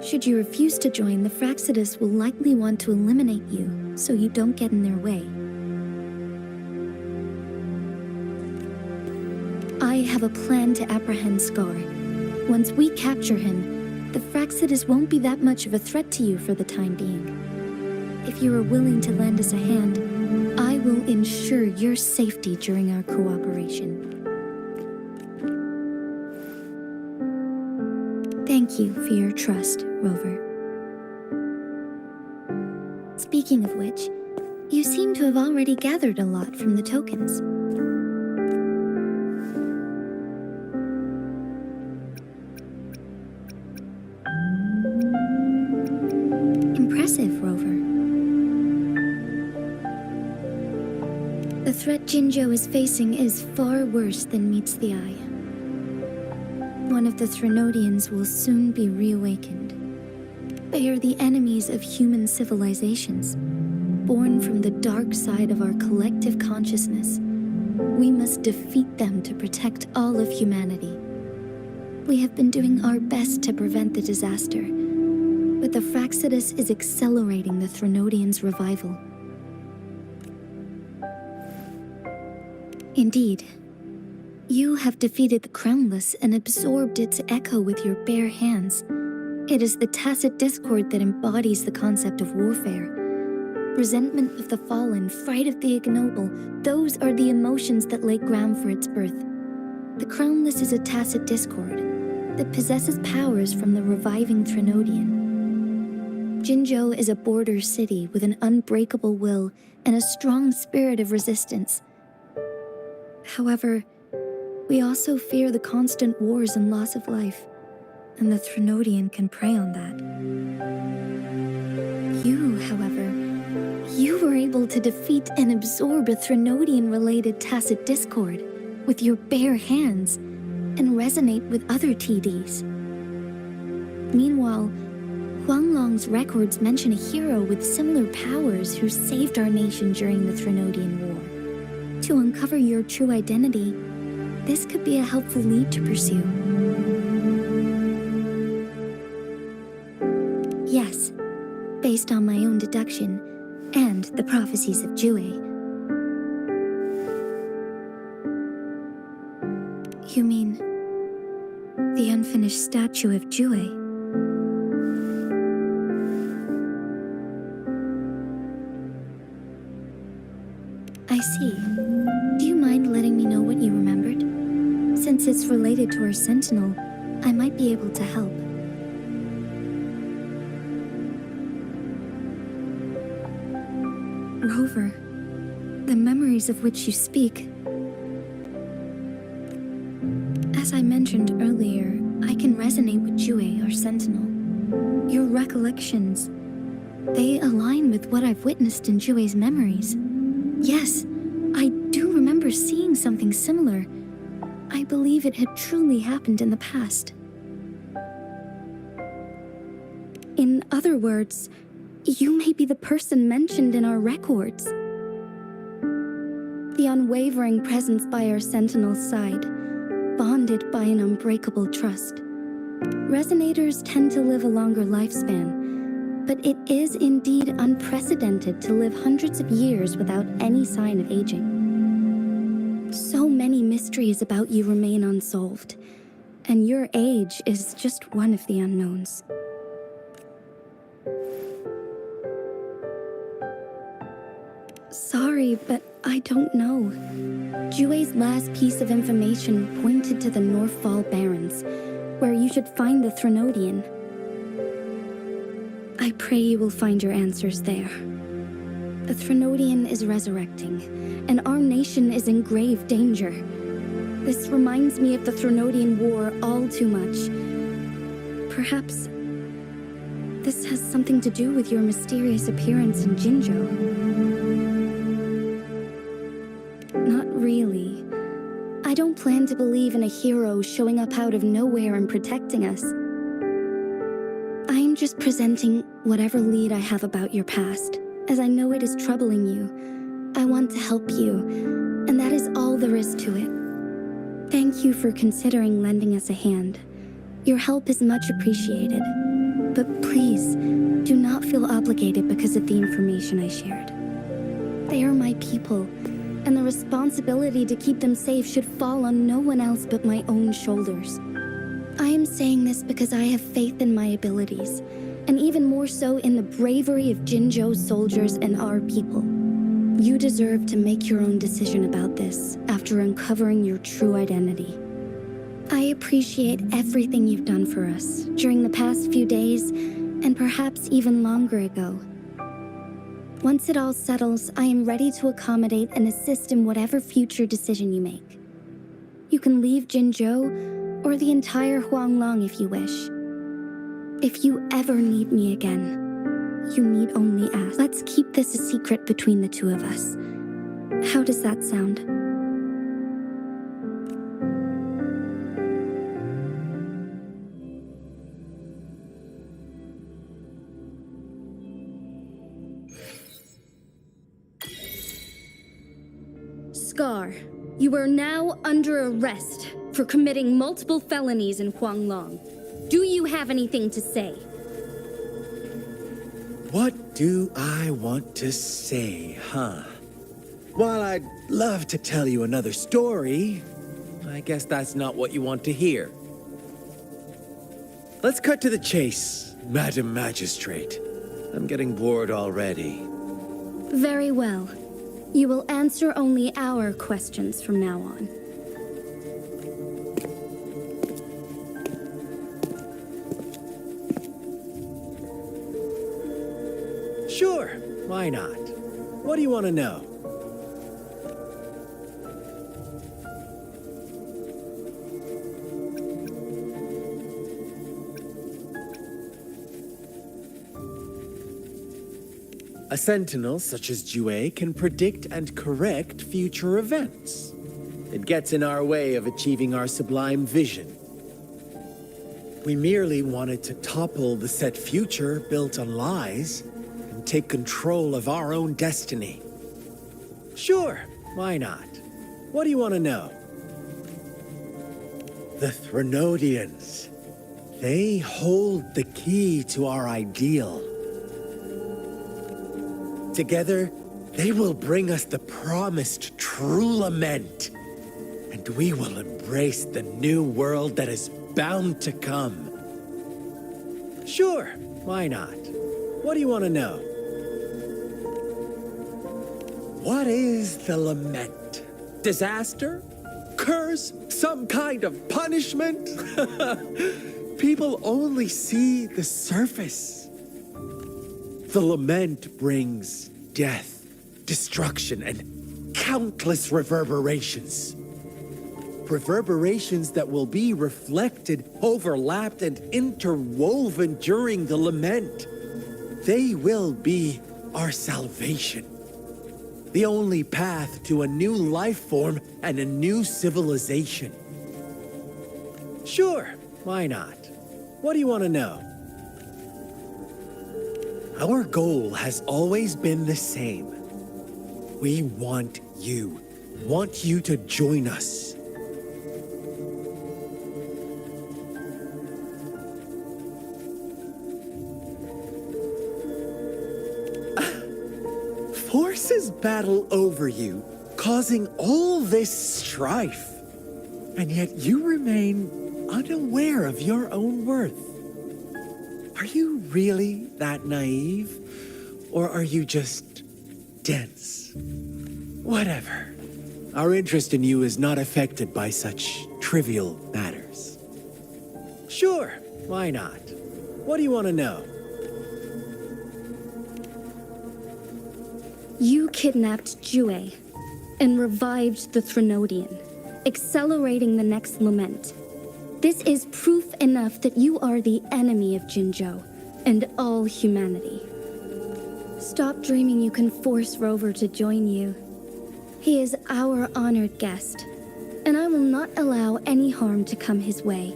Should you refuse to join, the Fraxidus will likely want to eliminate you so you don't get in their way. I have a plan to apprehend Scar. Once we capture him, the Fraxidus won't be that much of a threat to you for the time being. If you are willing to lend us a hand, I will ensure your safety during our cooperation. Thank you for your trust, Rover. Speaking of which, you seem to have already gathered a lot from the tokens. Impressive, Rover. The threat Jinzhou is facing is far worse than meets the eye. One of the Threnodians will soon be reawakened. They are the enemies of human civilizations, born from the dark side of our collective consciousness. We must defeat them to protect all of humanity. We have been doing our best to prevent the disaster, but the Fraxidus is accelerating the Threnodians' revival. Indeed, you have defeated the Crownless and absorbed its echo with your bare hands. It is the tacit discord that embodies the concept of warfare. Resentment of the fallen, fright of the ignoble, those are the emotions that lay ground for its birth. The Crownless is a tacit discord that possesses powers from the reviving Trinodian. Jinzhou is a border city with an unbreakable will and a strong spirit of resistance. However, we also fear the constant wars and loss of life, and the Trinodian can prey on that. You, however, you were able to defeat and absorb a Trinodian-related tacit discord with your bare hands and resonate with other TDs. Meanwhile, Huanglong's records mention a hero with similar powers who saved our nation during the Trinodian War. To uncover your true identity, this could be a helpful lead to pursue. Yes, based on my own deduction and the prophecies of Jue. You mean the unfinished statue of Jue? I see. Do you mind letting me know what you remembered? Since it's related to our sentinel, I might be able to help. Rover, the memories of which you speak. As I mentioned earlier, I can resonate with Jue, our sentinel. Your recollections, they align with what I've witnessed in Jue's memories. Yes, I do remember seeing something similar. I believe it had truly happened in the past. In other words, you may be the person mentioned in our records. The unwavering presence by our sentinel's side, bonded by an unbreakable trust. Resonators tend to live a longer lifespan, but it is indeed unprecedented to live hundreds of years without any sign of aging. So many mysteries about you remain unsolved, and your age is just one of the unknowns. Sorry, but I don't know. Jue's last piece of information pointed to the Northfall Barrens, where you should find the Trinodian. I pray you will find your answers there. The Trinodian is resurrecting, and our nation is in grave danger. This reminds me of the Trinodian War all too much. Perhaps this has something to do with your mysterious appearance in Jinzhou. Not really. I don't plan to believe in a hero showing up out of nowhere and protecting us. I'm just presenting whatever lead I have about your past, as I know it is troubling you. I want to help you, and that is all there is to it. Thank you for considering lending us a hand. Your help is much appreciated. But please, do not feel obligated because of the information I shared. They are my people, and the responsibility to keep them safe should fall on no one else but my own shoulders. I am saying this because I have faith in my abilities, and even more so in the bravery of Jinzhou's soldiers and our people. You deserve to make your own decision about this after uncovering your true identity. I appreciate everything you've done for us during the past few days, and perhaps even longer ago. Once it all settles, I am ready to accommodate and assist in whatever future decision you make. You can leave Jinzhou or the entire Huanglong if you wish. If you ever need me again, you need only ask. Let's keep this a secret between the two of us. How does that sound? Scar, you are now under arrest for committing multiple felonies in Huanglong. Do you have anything to say? What do I want to say, huh? While I'd love to tell you another story, I guess that's not what you want to hear. Let's cut to the chase, Madam Magistrate. I'm getting bored already. Very well. You will answer only our questions from now on. Sure, why not? What do you want to know? A sentinel such as Jue can predict and correct future events. It gets in our way of achieving our sublime vision. We merely wanted to topple the set future built on lies and take control of our own destiny. Sure, why not? What do you want to know? The Threnodians. They hold the key to our ideal. Together, they will bring us the promised true lament, and we will embrace the new world that is bound to come. Sure, why not? What do you want to know? What is the lament? Disaster? Curse? Some kind of punishment? People only see the surface. The lament brings death, destruction, and countless reverberations. Reverberations that will be reflected, overlapped, and interwoven during the lament. They will be our salvation. The only path to a new life form and a new civilization. Sure, why not? What do you want to know? Our goal has always been the same. We want you to join us. Forces battle over you, causing all this strife. And yet you remain unaware of your own worth. Are you really that naive? Or are you just dense? Whatever. Our interest in you is not affected by such trivial matters. Sure, why not? What do you want to know? You kidnapped Jue and revived the Threnodian, accelerating the next lament. This is proof enough that you are the enemy of Jinzhou and all humanity. Stop dreaming you can force Rover to join you. He is our honored guest, and I will not allow any harm to come his way.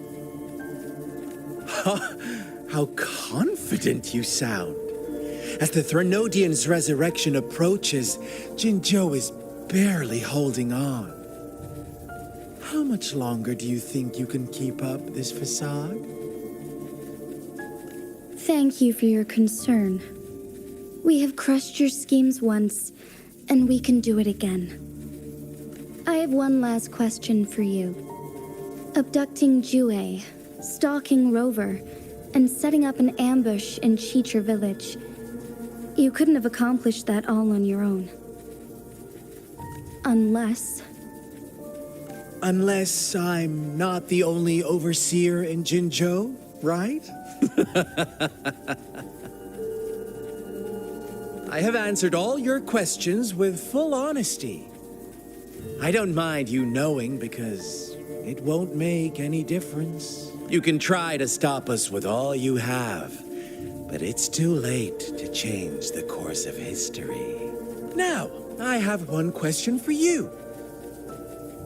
How confident you sound. As the Threnodian's resurrection approaches, Jinzhou is barely holding on. How much longer do you think you can keep up this facade? Thank you for your concern. We have crushed your schemes once, and we can do it again. I have one last question for you. Abducting Jue, stalking Rover, and setting up an ambush in Cheecher village. You couldn't have accomplished that all on your own. Unless I'm not the only overseer in Jinzhou, right? I have answered all your questions with full honesty. I don't mind you knowing because it won't make any difference. You can try to stop us with all you have, but it's too late to change the course of history. Now, I have one question for you.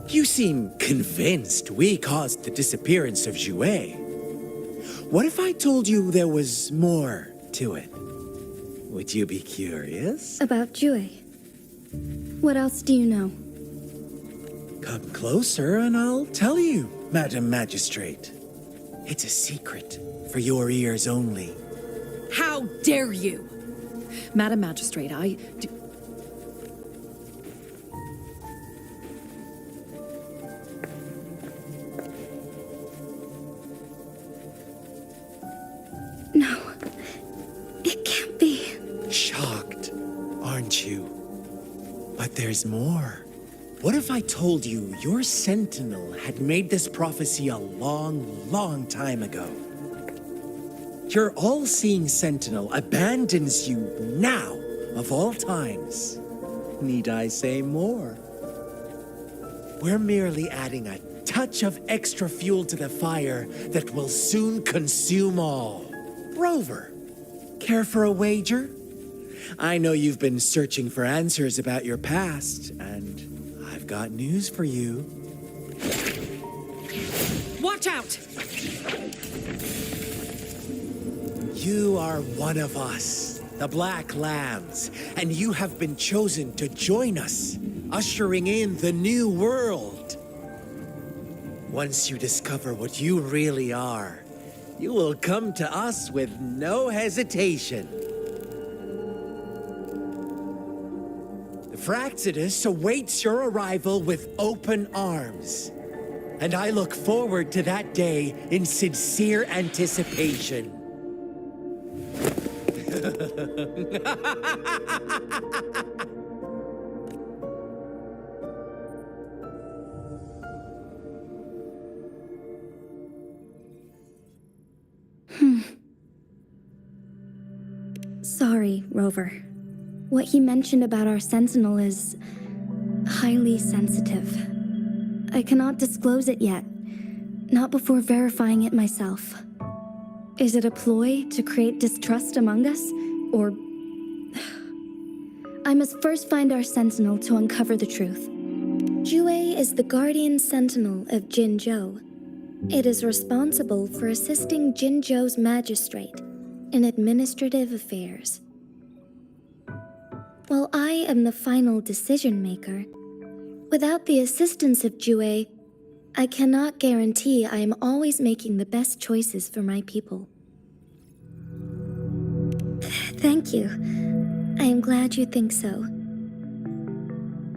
You seem convinced we caused the disappearance of Jue. What if I told you there was more to it? Would you be curious? About Jue. What else do you know? Come closer and I'll tell you, Madam Magistrate. It's a secret for your ears only. How dare you? Madam Magistrate, No. It can't be. Shocked, aren't you? But there's more. What if I told you your sentinel had made this prophecy a long, long time ago? Your all-seeing sentinel abandons you now, of all times. Need I say more? We're merely adding a touch of extra fuel to the fire that will soon consume all. Rover, care for a wager? I know you've been searching for answers about your past, and I've got news for you. Watch out! You are one of us, the Black Lambs, and you have been chosen to join us, ushering in the new world. Once you discover what you really are, you will come to us with no hesitation. The Fraxidus awaits your arrival with open arms, and I look forward to that day in sincere anticipation. Sorry, Rover. What he mentioned about our sentinel is highly sensitive. I cannot disclose it yet, not before verifying it myself. Is it a ploy to create distrust among us, or... I must first find our sentinel to uncover the truth. Jue is the guardian sentinel of Jinzhou. It is responsible for assisting Jinzhou's magistrate in administrative affairs. While I am the final decision maker, without the assistance of Jue, I cannot guarantee I am always making the best choices for my people. Thank you. I am glad you think so.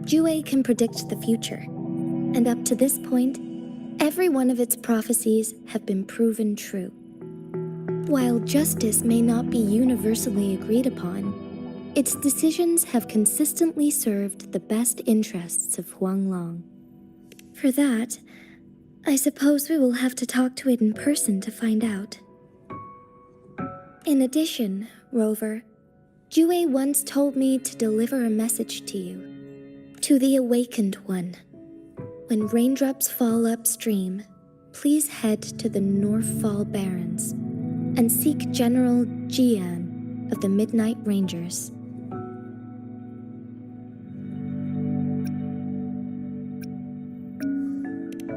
Jue can predict the future, and up to this point, every one of its prophecies have been proven true. While justice may not be universally agreed upon, its decisions have consistently served the best interests of Huanglong. For that, I suppose we will have to talk to it in person to find out. In addition, Rover, Jue once told me to deliver a message to you, to the Awakened One. When raindrops fall upstream, please head to the Northfall Barrens and seek General Jian of the Midnight Rangers.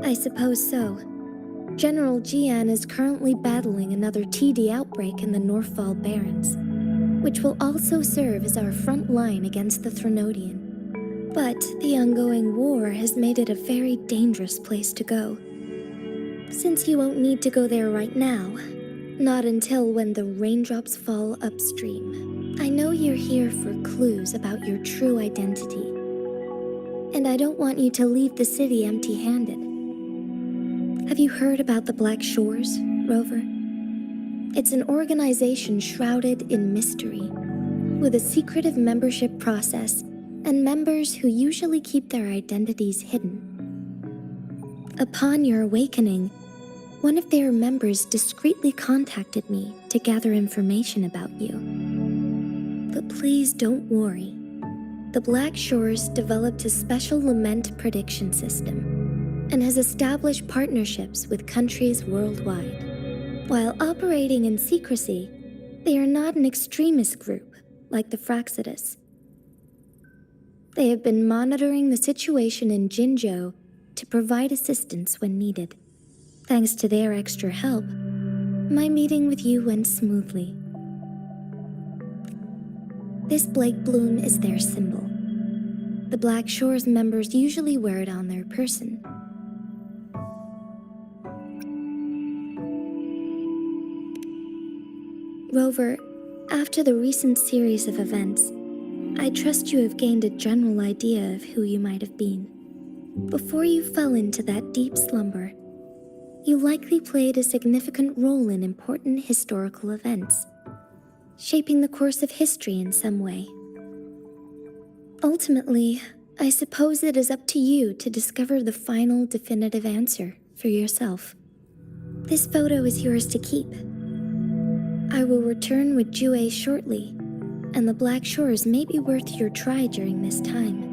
I suppose so. General Jian is currently battling another TD outbreak in the Northfall Barrens, which will also serve as our front line against the Threnodian. But the ongoing war has made it a very dangerous place to go. Since you won't need to go there right now, not until when the raindrops fall upstream. I know you're here for clues about your true identity, and I don't want you to leave the city empty-handed. Have you heard about the Black Shores, Rover? It's an organization shrouded in mystery, with a secretive membership process and members who usually keep their identities hidden. Upon your awakening, one of their members discreetly contacted me to gather information about you. But please don't worry. The Black Shores developed a special lament prediction system and has established partnerships with countries worldwide. While operating in secrecy, they are not an extremist group like the Fraxidus. They have been monitoring the situation in Jinzhou to provide assistance when needed. Thanks to their extra help, my meeting with you went smoothly. This Blake Bloom is their symbol. The Black Shores members usually wear it on their person. Rover, after the recent series of events, I trust you have gained a general idea of who you might have been. Before you fell into that deep slumber, you likely played a significant role in important historical events, shaping the course of history in some way. Ultimately, I suppose it is up to you to discover the final definitive answer for yourself. This photo is yours to keep. I will return with Jue shortly, and the Black Shores may be worth your try during this time.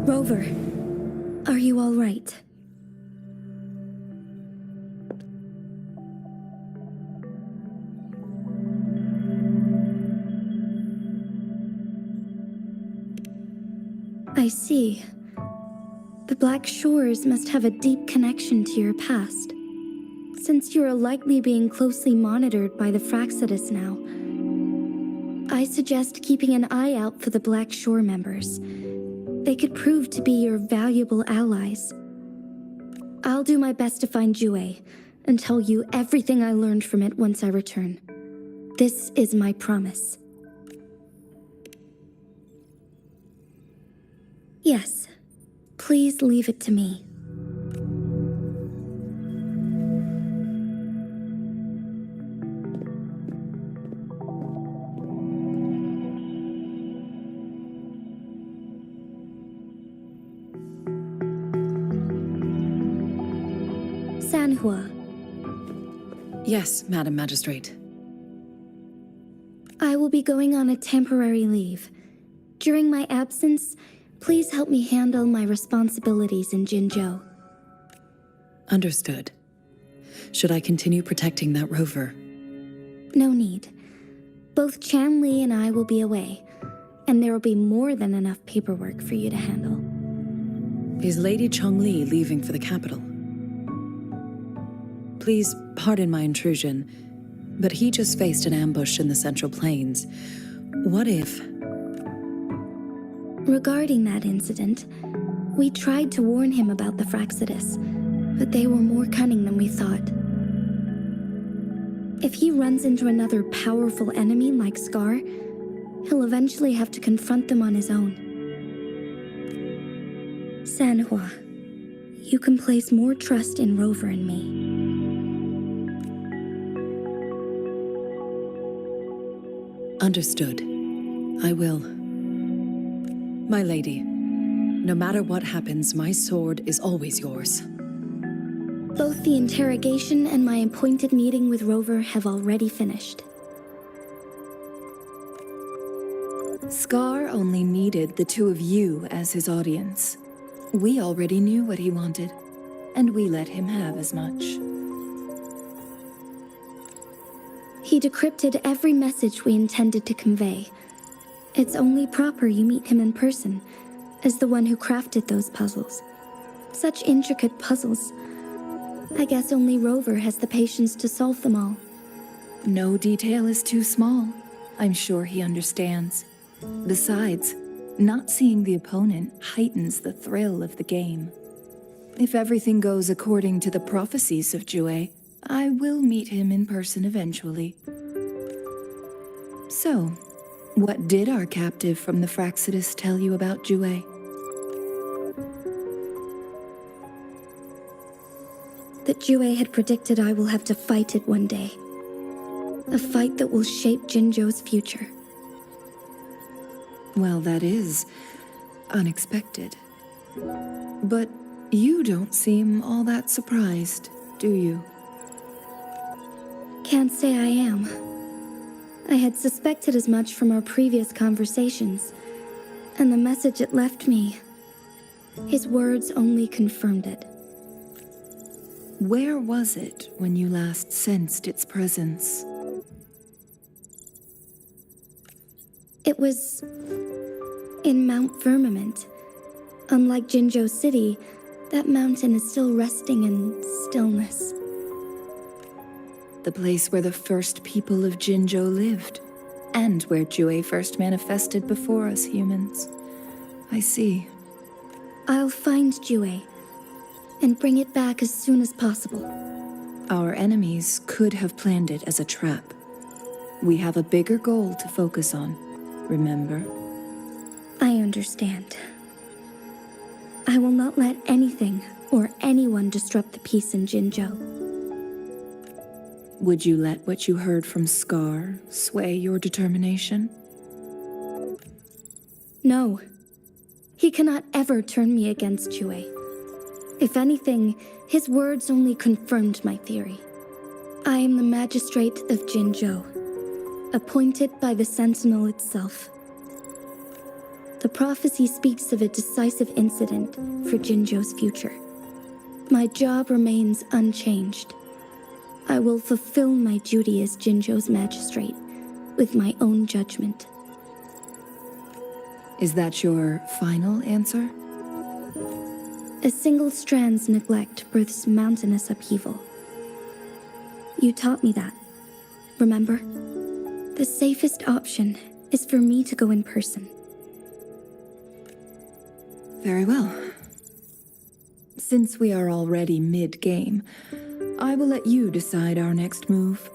Rover, are you all right? I see. The Black Shores must have a deep connection to your past. Since you are likely being closely monitored by the Fraxidus now, I suggest keeping an eye out for the Black Shore members. They could prove to be your valuable allies. I'll do my best to find Jue and tell you everything I learned from it once I return. This is my promise. Yes, please leave it to me. Sanhua. Yes, Madam Magistrate. I will be going on a temporary leave. During my absence, please help me handle my responsibilities in Jinzhou. Understood. Should I continue protecting that rover? No need. Both Chanli and I will be away, and there will be more than enough paperwork for you to handle. Is Lady Chongli leaving for the capital? Please pardon my intrusion, but he just faced an ambush in the Central Plains. What if... Regarding that incident, we tried to warn him about the Fraxidus, but they were more cunning than we thought. If he runs into another powerful enemy like Scar, he'll eventually have to confront them on his own. Sanhua, you can place more trust in Rover and me. Understood. I will. My lady, no matter what happens, my sword is always yours. Both the interrogation and my appointed meeting with Rover have already finished. Scar only needed the two of you as his audience. We already knew what he wanted, and we let him have as much. He decrypted every message we intended to convey. It's only proper you meet him in person, as the one who crafted those puzzles. Such intricate puzzles. I guess only Rover has the patience to solve them all. No detail is too small. I'm sure he understands. Besides, not seeing the opponent heightens the thrill of the game. If everything goes according to the prophecies of Jue, I will meet him in person eventually. So, what did our captive from the Fraxidus tell you about Jue? That Jue had predicted I will have to fight it one day. A fight that will shape Jinzhou's future. Well, that is unexpected. But you don't seem all that surprised, do you? Can't say I am. I had suspected as much from our previous conversations, and the message it left me, his words only confirmed it. Where was it when you last sensed its presence? It was in Mount Firmament. Unlike Jinzhou City, that mountain is still resting in stillness. The place where the first people of Jinzhou lived, and where Jue first manifested before us humans. I see. I'll find Jue, and bring it back as soon as possible. Our enemies could have planned it as a trap. We have a bigger goal to focus on, remember? I understand. I will not let anything or anyone disrupt the peace in Jinzhou. Would you let what you heard from Scar sway your determination? No. He cannot ever turn me against Jue. If anything, his words only confirmed my theory. I am the magistrate of Jinzhou, appointed by the Sentinel itself. The prophecy speaks of a decisive incident for Jinzhou's future. My job remains unchanged. I will fulfill my duty as Jinzhou's magistrate with my own judgment. Is that your final answer? A single strand's neglect births mountainous upheaval. You taught me that, remember? The safest option is for me to go in person. Very well. Since we are already mid-game, I will let you decide our next move.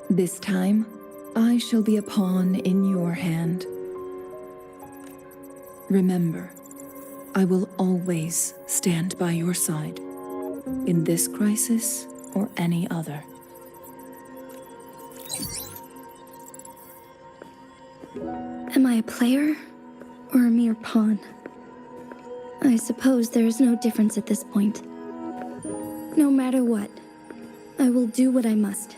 This time, I shall be a pawn in your hand. Remember, I will always stand by your side, in this crisis or any other. Am I a player or a mere pawn? I suppose there is no difference at this point. No matter what, I will do what I must.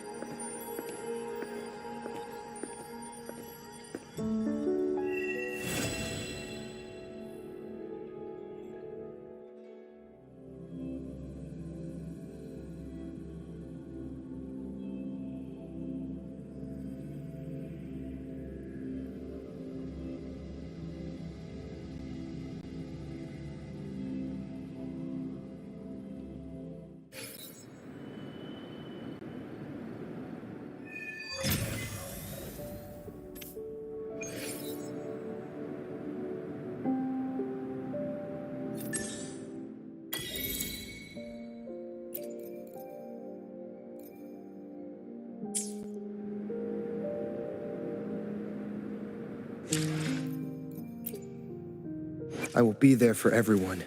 I will be there for everyone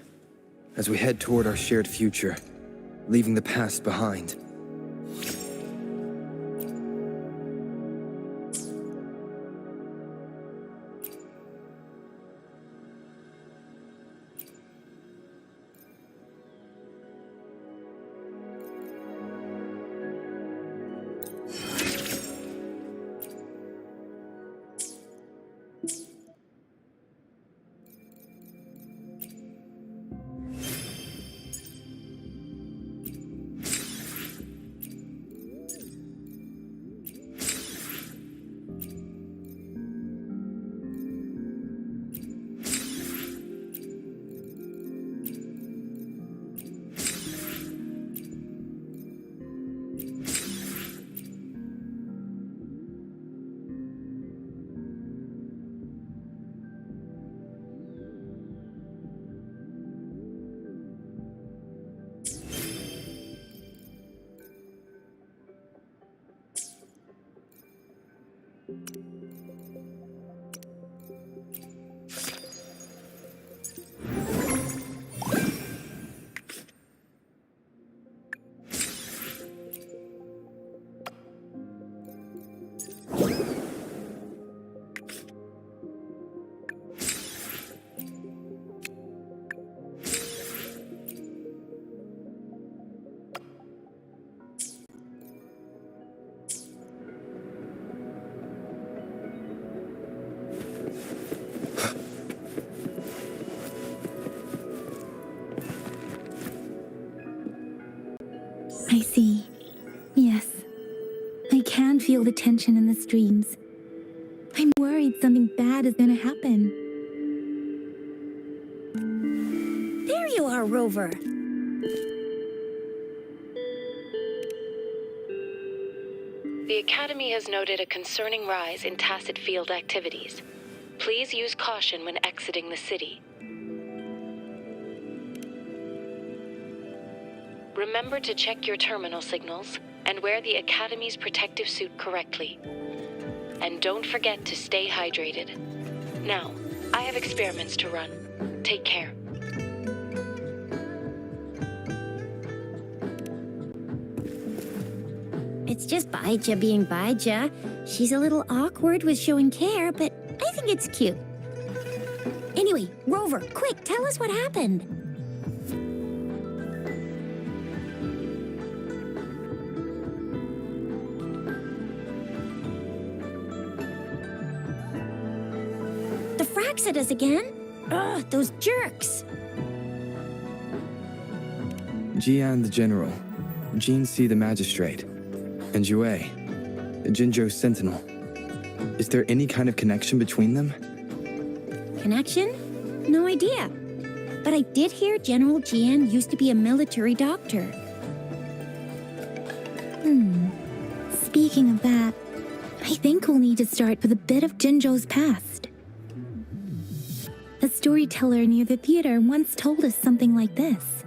as we head toward our shared future, leaving the past behind. I see. Yes. I can feel the tension in the streams. I'm worried something bad is gonna happen. There you are, Rover. The Academy has noted a concerning rise in tacit field activities. Please use caution when exiting the city. Remember to check your terminal signals, and wear the Academy's protective suit correctly. And don't forget to stay hydrated. Now, I have experiments to run. Take care. It's just Baija being Baija. She's a little awkward with showing care, but I think it's cute. Anyway, Rover, quick, tell us what happened. The frags at us again? Ugh, those jerks. Jian the General, Jean C the Magistrate, and Jue, Jinzhou's Sentinel. Is there any kind of connection between them? Connection? No idea. But I did hear General Jian used to be a military doctor. Speaking of that, I think we'll need to start with a bit of Jinzhou's past. A storyteller near the theater once told us something like this.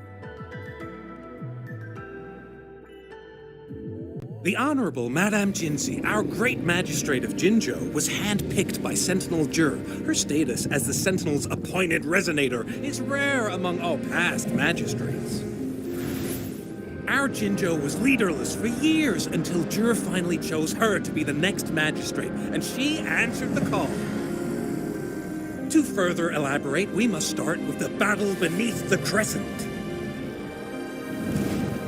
The Honorable Madame Jinzi, our great magistrate of Jinzhou, was handpicked by Sentinel Jur. Her status as the Sentinel's appointed resonator is rare among all past magistrates. Our Jinzhou was leaderless for years until Jur finally chose her to be the next magistrate, and she answered the call. To further elaborate, we must start with the battle beneath the Crescent.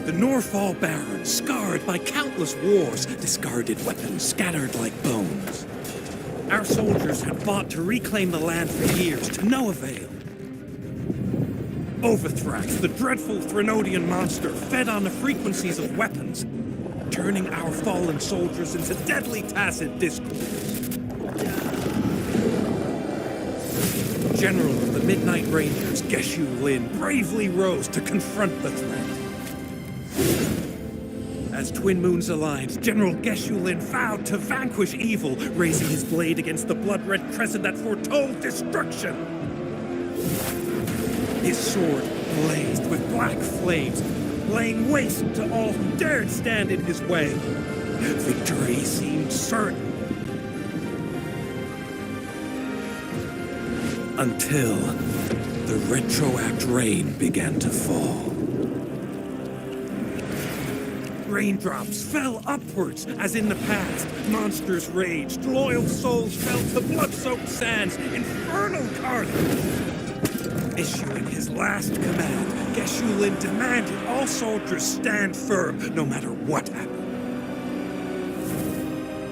The Norfall Barons, scarred by countless wars, discarded weapons scattered like bones. Our soldiers had fought to reclaim the land for years, to no avail. Overthrax, the dreadful Threnodian monster, fed on the frequencies of weapons, turning our fallen soldiers into deadly tacit discords. General of the Midnight Rangers, Geshu Lin, bravely rose to confront the threat. As twin moons aligned, General Geshu Lin vowed to vanquish evil, raising his blade against the blood-red crescent that foretold destruction. His sword blazed with black flames, laying waste to all who dared stand in his way. Victory seemed certain. Until the retroact rain began to fall. Raindrops fell upwards, as in the past. Monsters raged, loyal souls fell to blood-soaked sands, infernal carnage. Issuing his last command, Geshu Lin demanded all soldiers stand firm, no matter what happened.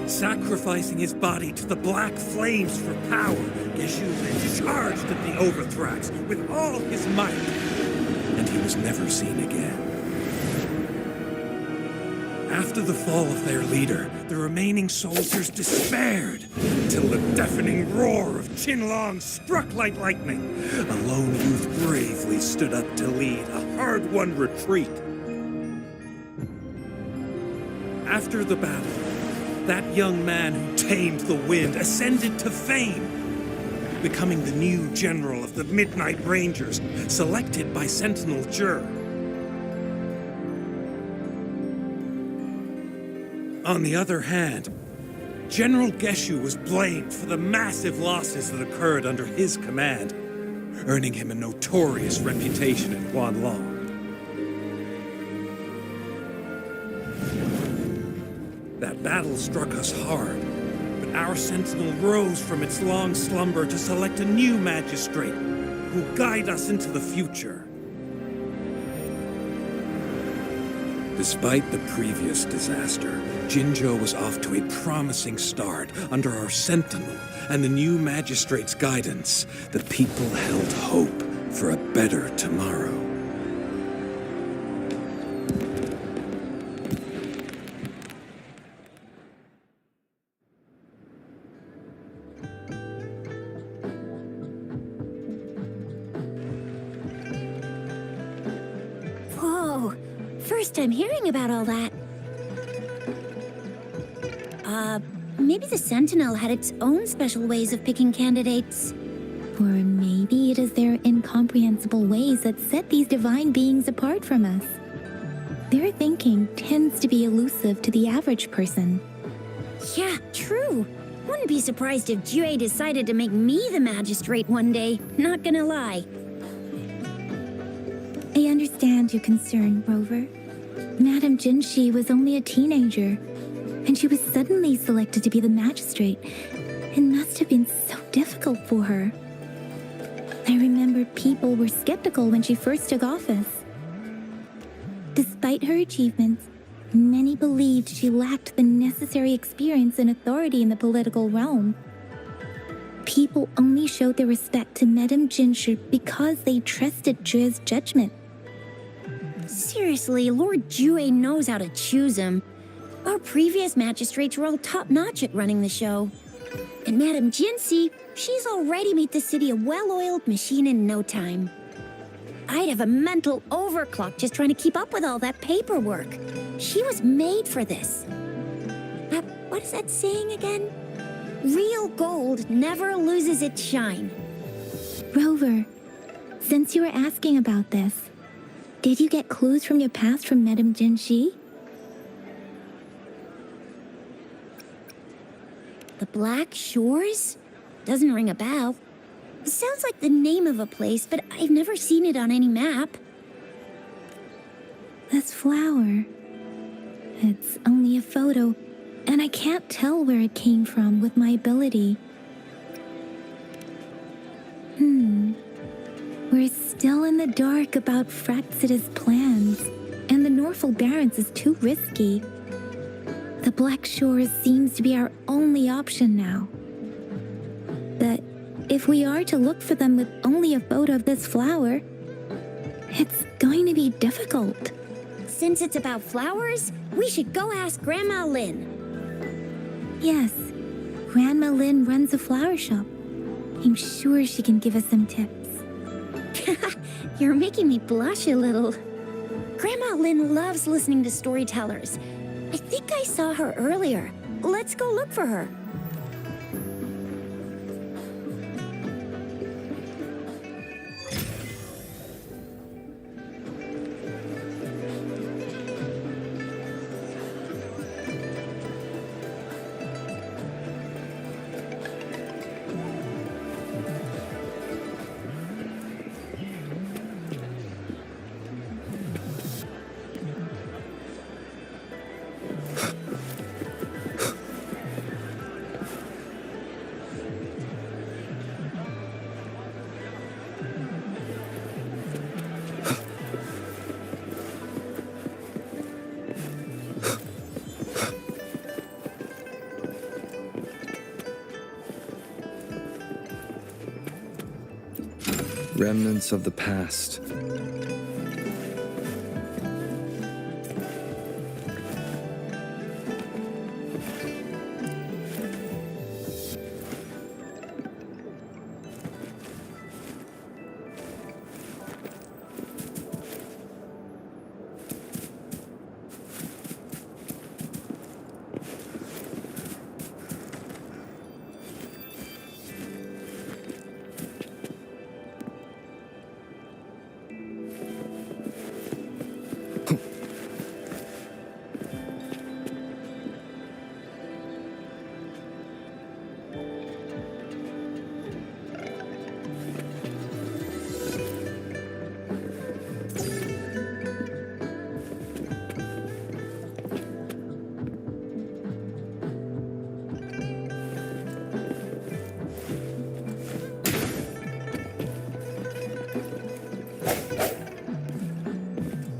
Sacrificing his body to the black flames for power, Geshu Lin charged at the Overthrax with all his might, and he was never seen again. After the fall of their leader, the remaining soldiers despaired, until the deafening roar of Qinlong struck like lightning. A lone youth bravely stood up to lead a hard-won retreat. After the battle, that young man who tamed the wind ascended to fame, becoming the new general of the Midnight Rangers, selected by Sentinel Jur. On the other hand, General Geshu was blamed for the massive losses that occurred under his command, earning him a notorious reputation in Guanlong. That battle struck us hard, but our sentinel rose from its long slumber to select a new magistrate who will guide us into the future. Despite the previous disaster, Jinzhou was off to a promising start under our sentinel and the new magistrate's guidance. The people held hope for a better tomorrow. Whoa, first time hearing about all that. Maybe the Sentinel had its own special ways of picking candidates. Or maybe it is their incomprehensible ways that set these divine beings apart from us. Their thinking tends to be elusive to the average person. Yeah, true. Wouldn't be surprised if Jue decided to make me the magistrate one day. Not gonna lie. I understand your concern, Rover. Madame Jinshi was only a teenager, and she was suddenly selected to be the magistrate. It must have been so difficult for her. I remember people were skeptical when she first took office. Despite her achievements, many believed she lacked the necessary experience and authority in the political realm. People only showed their respect to Madame Jinshi because they trusted Jue's judgment. Seriously, Lord Jue knows how to choose him. Our previous magistrates were all top-notch at running the show. And Madame Jinshi, she's already made the city a well-oiled machine in no time. I'd have a mental overclock just trying to keep up with all that paperwork. She was made for this. What is that saying again? Real gold never loses its shine. Rover, since you were asking about this, did you get clues from your past from Madame Jinshi? The Black Shores? Doesn't ring a bell. Sounds like the name of a place, but I've never seen it on any map. This flower. It's only a photo, and I can't tell where it came from with my ability. We're still in the dark about Fraxida's plans, and the Norfolk Barrens is too risky. The Black Shores seems to be our only option now. But if we are to look for them with only a photo of this flower, it's going to be difficult. Since it's about flowers, we should go ask Grandma Lin. Yes, Grandma Lin runs a flower shop. I'm sure she can give us some tips. You're making me blush a little. Grandma Lin loves listening to storytellers. I think I saw her earlier. Let's go look for her. Remnants of the past.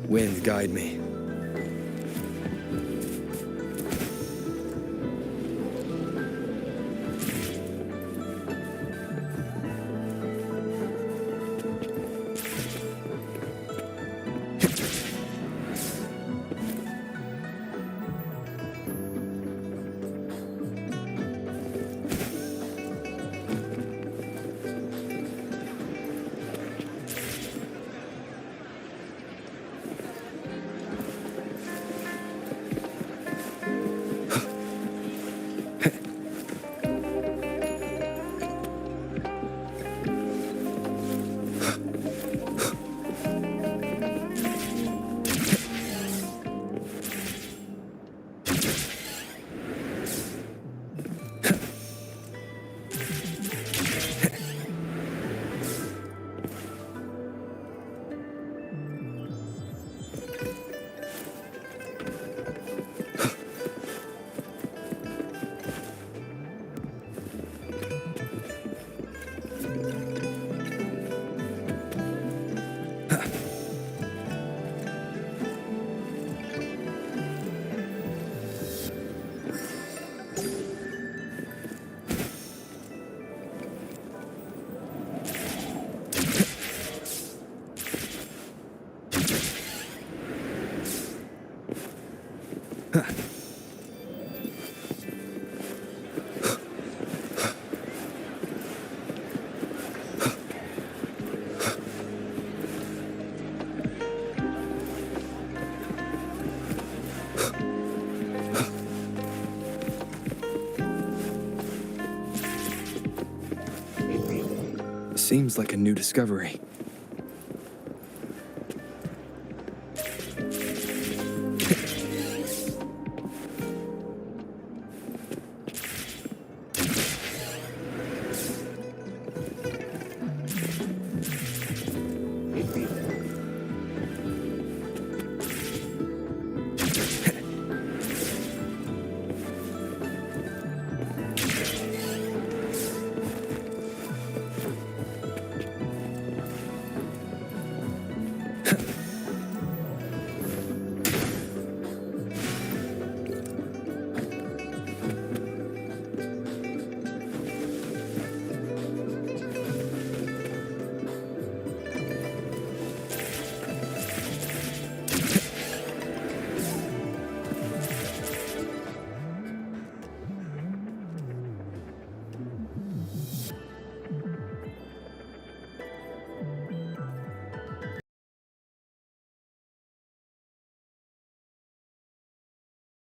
Wind, guide me. Seems like a new discovery.